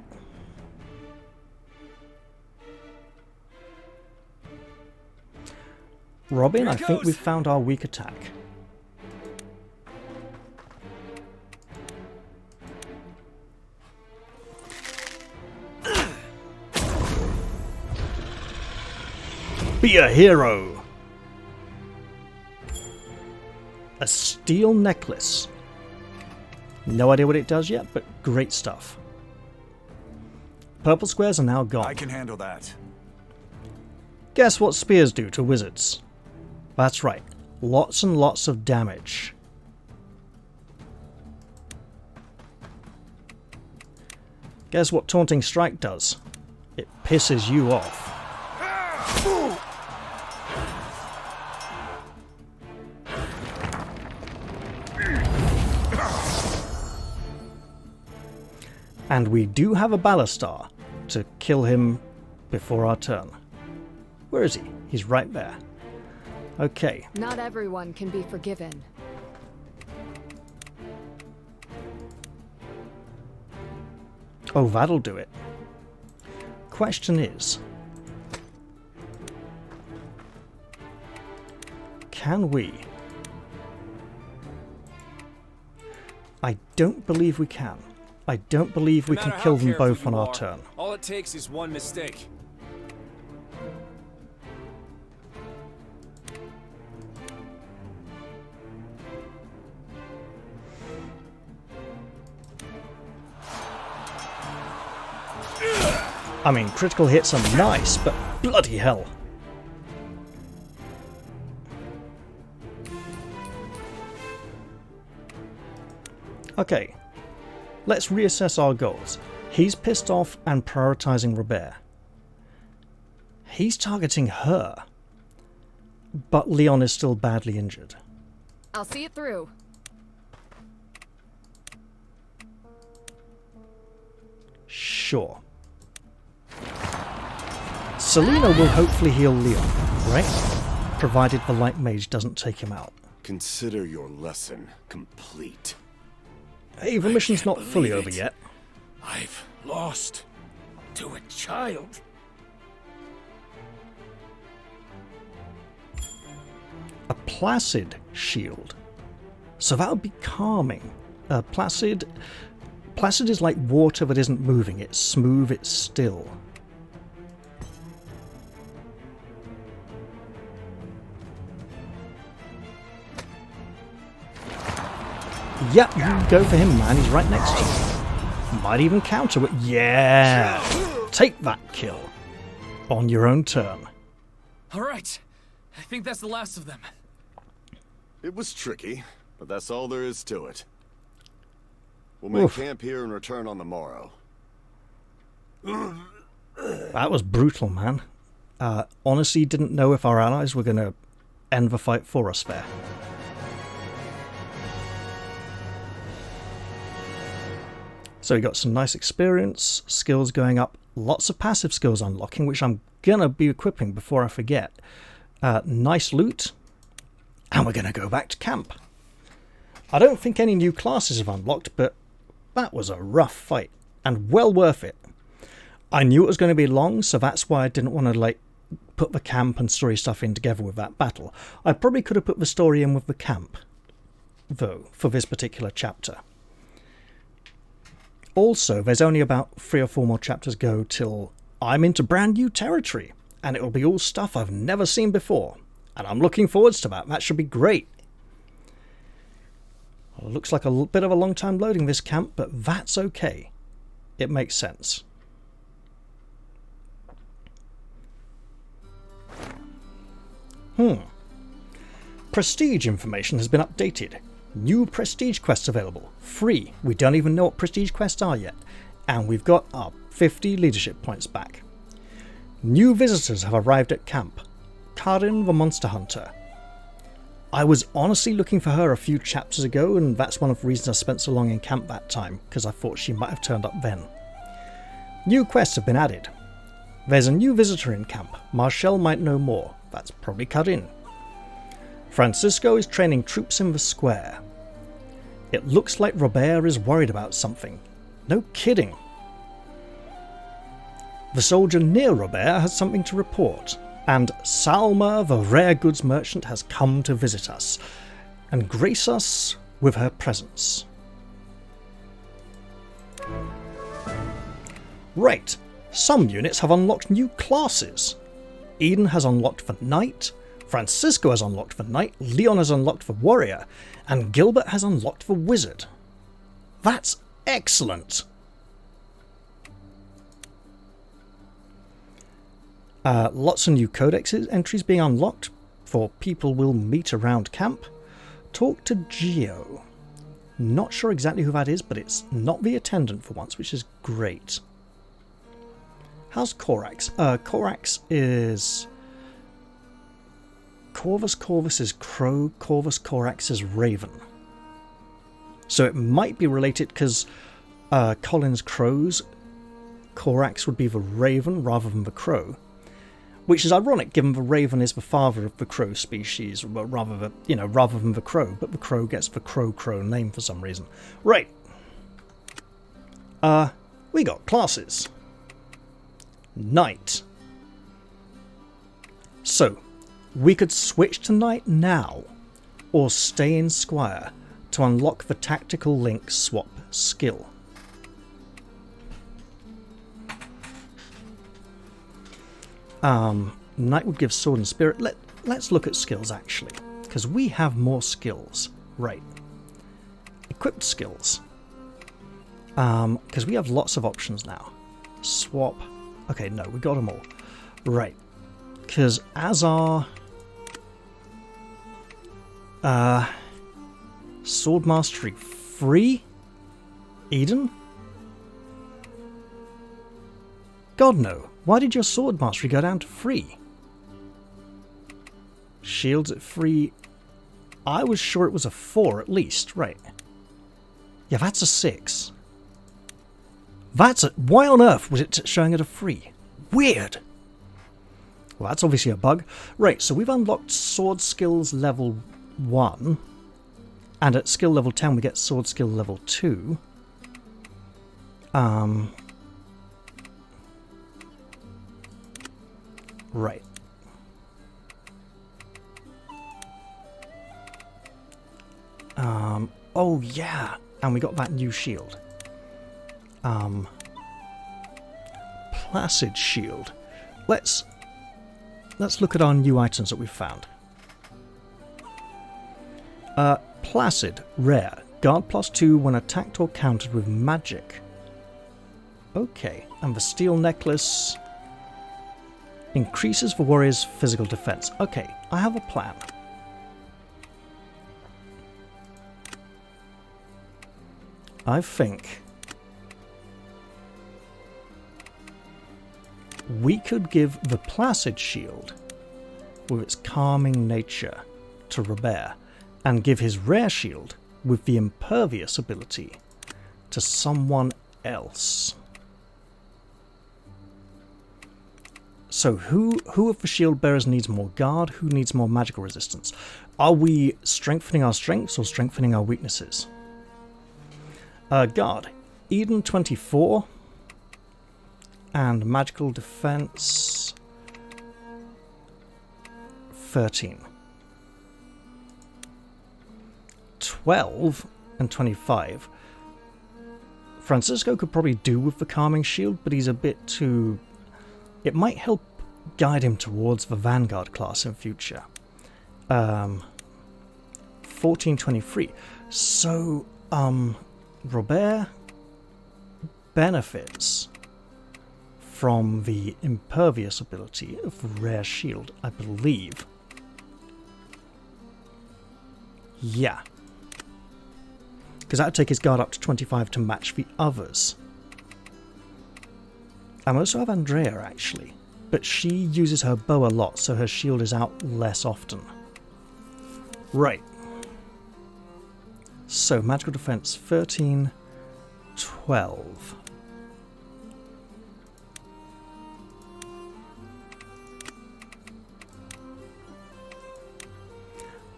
Robin, I think we've found our weak attack. Be a hero! A steel necklace. No idea what it does yet, but great stuff. Purple squares are now gone. I can handle that. Guess what spears do to wizards? That's right, lots and lots of damage. Guess what Taunting Strike does? It pisses you off. And we do have a Ballastar to kill him before our turn. Where is he? He's right there. Okay. Not everyone can be forgiven. Oh, that'll do it. Question is, can we? I don't believe we can. I don't believe we can kill them both on our turn. All it takes is one mistake. I mean, critical hits are nice, but bloody hell. Okay, let's reassess our goals. He's pissed off and prioritizing Robert. He's targeting her. but Leon is still badly injured. I'll see it through. Sure. Selena will hopefully heal Leon, right? Provided the Light Mage doesn't take him out. Consider your lesson complete. Hey, the mission's not fully over yet. I've lost to a child. A placid shield. So that would be calming. Placid is like water that isn't moving. It's smooth, it's still. Yep, you go for him, man. He's right next to you. Might even counter it. Yeah! Take that kill. On your own turn. Alright. I think that's the last of them. It was tricky, but that's all there is to it. We'll make camp here and return on the morrow. That was brutal, man. Honestly, didn't know if our allies were going to end the fight for us there. So we got some nice experience, skills going up, lots of passive skills unlocking, which I'm going to be equipping before I forget. Nice loot, and we're going to go back to camp. I don't think any new classes have unlocked, but that was a rough fight, and well worth it. I knew it was going to be long, so that's why I didn't want to put the camp and story stuff in together with that battle. I probably could have put the story in with the camp, though, for this particular chapter. Also, there's only about 3 or 4 more chapters go till I'm into brand new territory, and it'll be all stuff I've never seen before, and I'm looking forwards to that. That should be great. Well, it looks like a bit of a long time loading this camp, but that's okay. It makes sense. Prestige information has been updated. New prestige quests available. Free. We don't even know what prestige quests are yet. And we've got our 50 leadership points back. New visitors have arrived at camp. Karin the Monster Hunter. I was honestly looking for her a few chapters ago, and that's one of the reasons I spent so long in camp that time, because I thought she might have turned up then. New quests have been added. There's a new visitor in camp. Marshall might know more. That's probably Karin. Francisco is training troops in the square. It looks like Robert is worried about something. No kidding. The soldier near Robert has something to report, and Salma, the rare goods merchant, has come to visit us and grace us with her presence. Right, some units have unlocked new classes. Eden has unlocked the Knight, Francisco has unlocked the Knight, Leon has unlocked the Warrior, and Gilbert has unlocked the Wizard. That's excellent! Lots of new codex entries being unlocked for people we'll meet around camp. Talk to Geo. Not sure exactly who that is, but it's not the attendant for once, which is great. How's Corax? Corax is... Corvus is Crow, Corvus Corax is Raven. So it might be related because Colin's Crows, Corax would be the Raven rather than the Crow. Which is ironic, given the Raven is the father of the Crow species, rather than the Crow, but the Crow gets the Crow name for some reason. Right. We got classes. Knight. So, we could switch to Knight now, or stay in Squire to unlock the Tactical Link Swap skill. Knight would give Sword and Spirit. Let's look at skills, actually, because we have more skills. Right. Equipped skills. Because we have lots of options now. Swap. Okay, no, we got them all. Right. Because as our... Sword Mastery free? Eden? God no. Why did your Sword Mastery go down to free? Shields at 3. I was sure it was a 4 at least, right? Yeah, that's a 6. That's a... Why on earth was it showing at a 3? Weird. Well, that's obviously a bug. Right, so we've unlocked sword skills level 1. And at skill level 10 we get sword skill level 2. Right. Oh yeah, and we got that new shield. Placid shield. Let's look at our new items that we've found. Placid, rare. Guard +2 when attacked or countered with magic. Okay, and the steel necklace increases the warrior's physical defense. Okay, I have a plan. I think we could give the Placid Shield with its calming nature to Robert and give his rare shield with the impervious ability to someone else. So who of the shield bearers needs more guard? Who needs more magical resistance? Are we strengthening our strengths or strengthening our weaknesses? Guard, Eden 24 and magical defense 13. 12 and 25. Francisco could probably do with the calming shield, but he's a bit too... It might help guide him towards the Vanguard class in future. 1423. So, Robert benefits from the impervious ability of the rare shield, I believe. Yeah. Because that would take his guard up to 25 to match the others. I also have Andrea, actually. But she uses her bow a lot, so her shield is out less often. Right. So, magical defense 13, 12.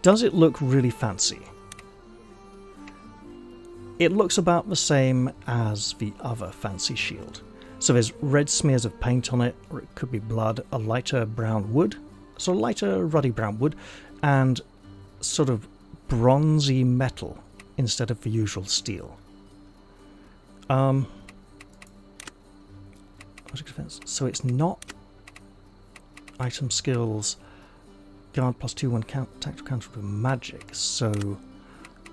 Does it look really fancy? It looks about the same as the other fancy shield. So there's red smears of paint on it, or it could be blood, a lighter brown wood, so lighter ruddy brown wood, and sort of bronzy metal instead of the usual steel. So it's not item skills, guard +2 when attacked or countered with magic, so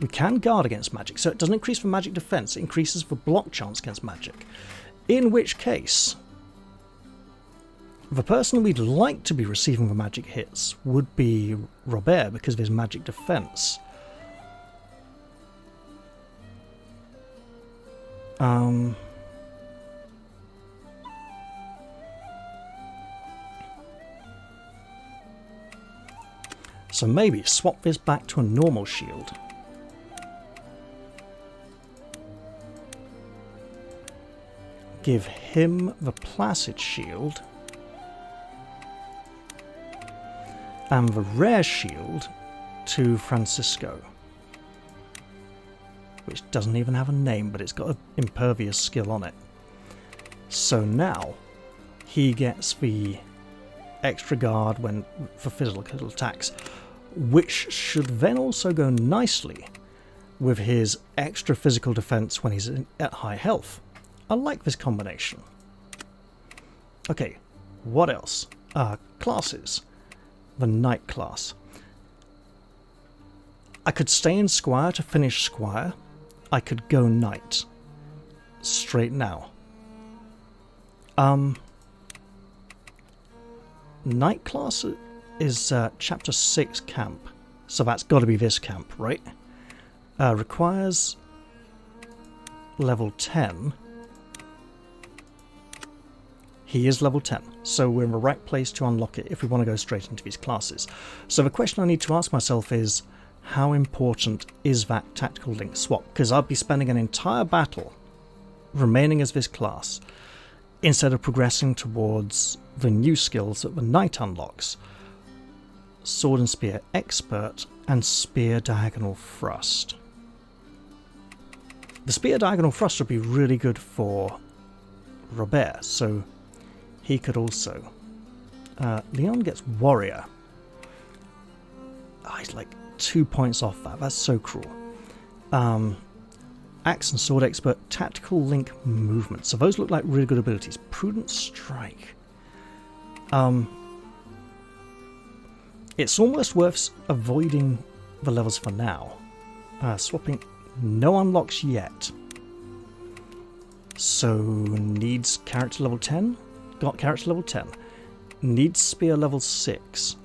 we can guard against magic. So it doesn't increase the magic defense, it increases the block chance against magic. In which case, the person we'd like to be receiving the magic hits would be Robert because of his magic defense. So maybe swap this back to a normal shield. Give him the Placid Shield and the Rare Shield to Francisco, which doesn't even have a name, but it's got an impervious skill on it. So now he gets the extra guard when for physical attacks, which should then also go nicely with his extra physical defense when he's at high health. I like this combination. Okay, what else? Classes. The Knight class. I could stay in Squire to finish Squire. I could go Knight. Straight now. Knight class is Chapter 6 camp. So that's got to be this camp, right? Requires level 10. he is level 10, so we're in the right place to unlock it if we want to go straight into these classes. So the question I need to ask myself is, how important is that tactical link swap? Because I'll be spending an entire battle remaining as this class, instead of progressing towards the new skills that the knight unlocks. Sword and Spear Expert and Spear Diagonal Thrust. The Spear Diagonal Thrust would be really good for Robert, so he could also... Leon gets Warrior. Oh, he's like 2 points off that. That's so cruel. Axe and Sword Expert, Tactical Link Movement. So those look like really good abilities. Prudent Strike. It's almost worth avoiding the levels for now. Swapping, no unlocks yet. So needs character level 10. Got character level 10. Needs spear level 6.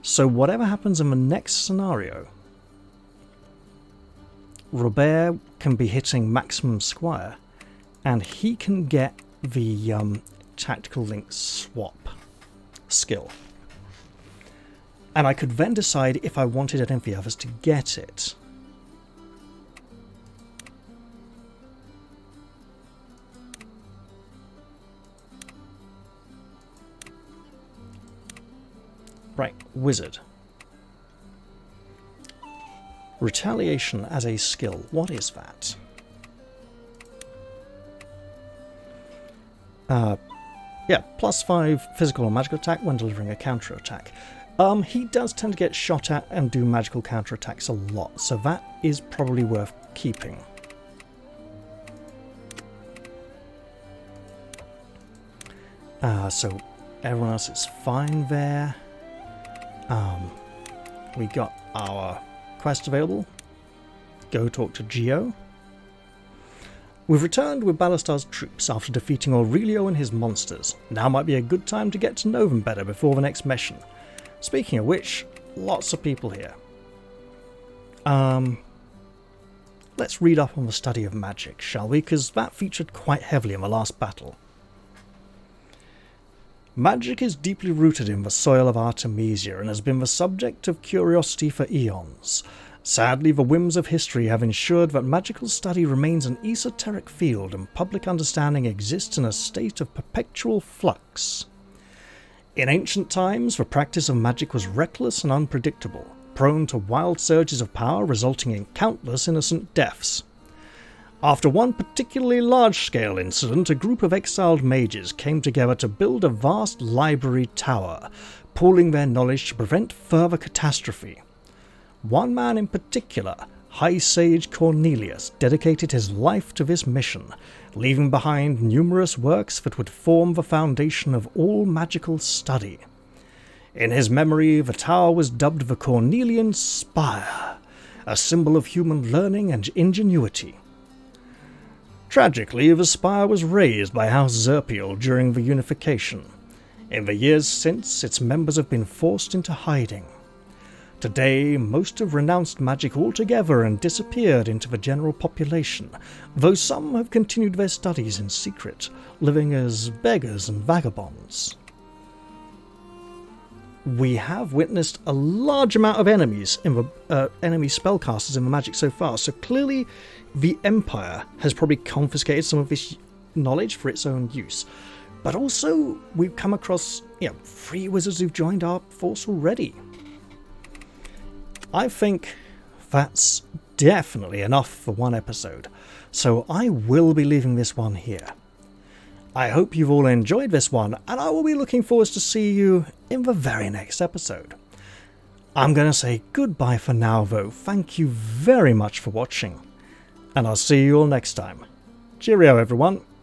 So whatever happens in the next scenario, Robert can be hitting maximum squire, and he can get the tactical link swap skill. And I could then decide if I wanted any of the others to get it. Right, Wizard. Retaliation as a skill. What is that? Yeah, +5 physical or magical attack when delivering a counter-attack. He does tend to get shot at and do magical counter-attacks a lot, so that is probably worth keeping. So everyone else is fine there. We got our quest available. Go talk to Geo. We've returned with Ballastar's troops after defeating Aurelio and his monsters. Now might be a good time to get to know them better before the next mission. Speaking of which, lots of people here. Let's read up on the study of magic, shall we? Because that featured quite heavily in the last battle. Magic is deeply rooted in the soil of Artemesia and has been the subject of curiosity for eons. Sadly, the whims of history have ensured that magical study remains an esoteric field and public understanding exists in a state of perpetual flux. In ancient times, the practice of magic was reckless and unpredictable, prone to wild surges of power resulting in countless innocent deaths. After one particularly large-scale incident, a group of exiled mages came together to build a vast library tower, pooling their knowledge to prevent further catastrophe. One man in particular, High Sage Cornelius, dedicated his life to this mission, leaving behind numerous works that would form the foundation of all magical study. In his memory, the tower was dubbed the Cornelian Spire, a symbol of human learning and ingenuity. Tragically, the spire was razed by House Zerpiel during the unification. In the years since, its members have been forced into hiding. Today, most have renounced magic altogether and disappeared into the general population, though some have continued their studies in secret, living as beggars and vagabonds. We have witnessed a large amount of enemies in the enemy spellcasters in the magic so far, so clearly the Empire has probably confiscated some of this knowledge for its own use. But also, we've come across 3 wizards who've joined our force already. I think that's definitely enough for one episode, so I will be leaving this one here. I hope you've all enjoyed this one, and I will be looking forward to see you in the very next episode. I'm going to say goodbye for now though, thank you very much for watching, and I'll see you all next time. Cheerio everyone!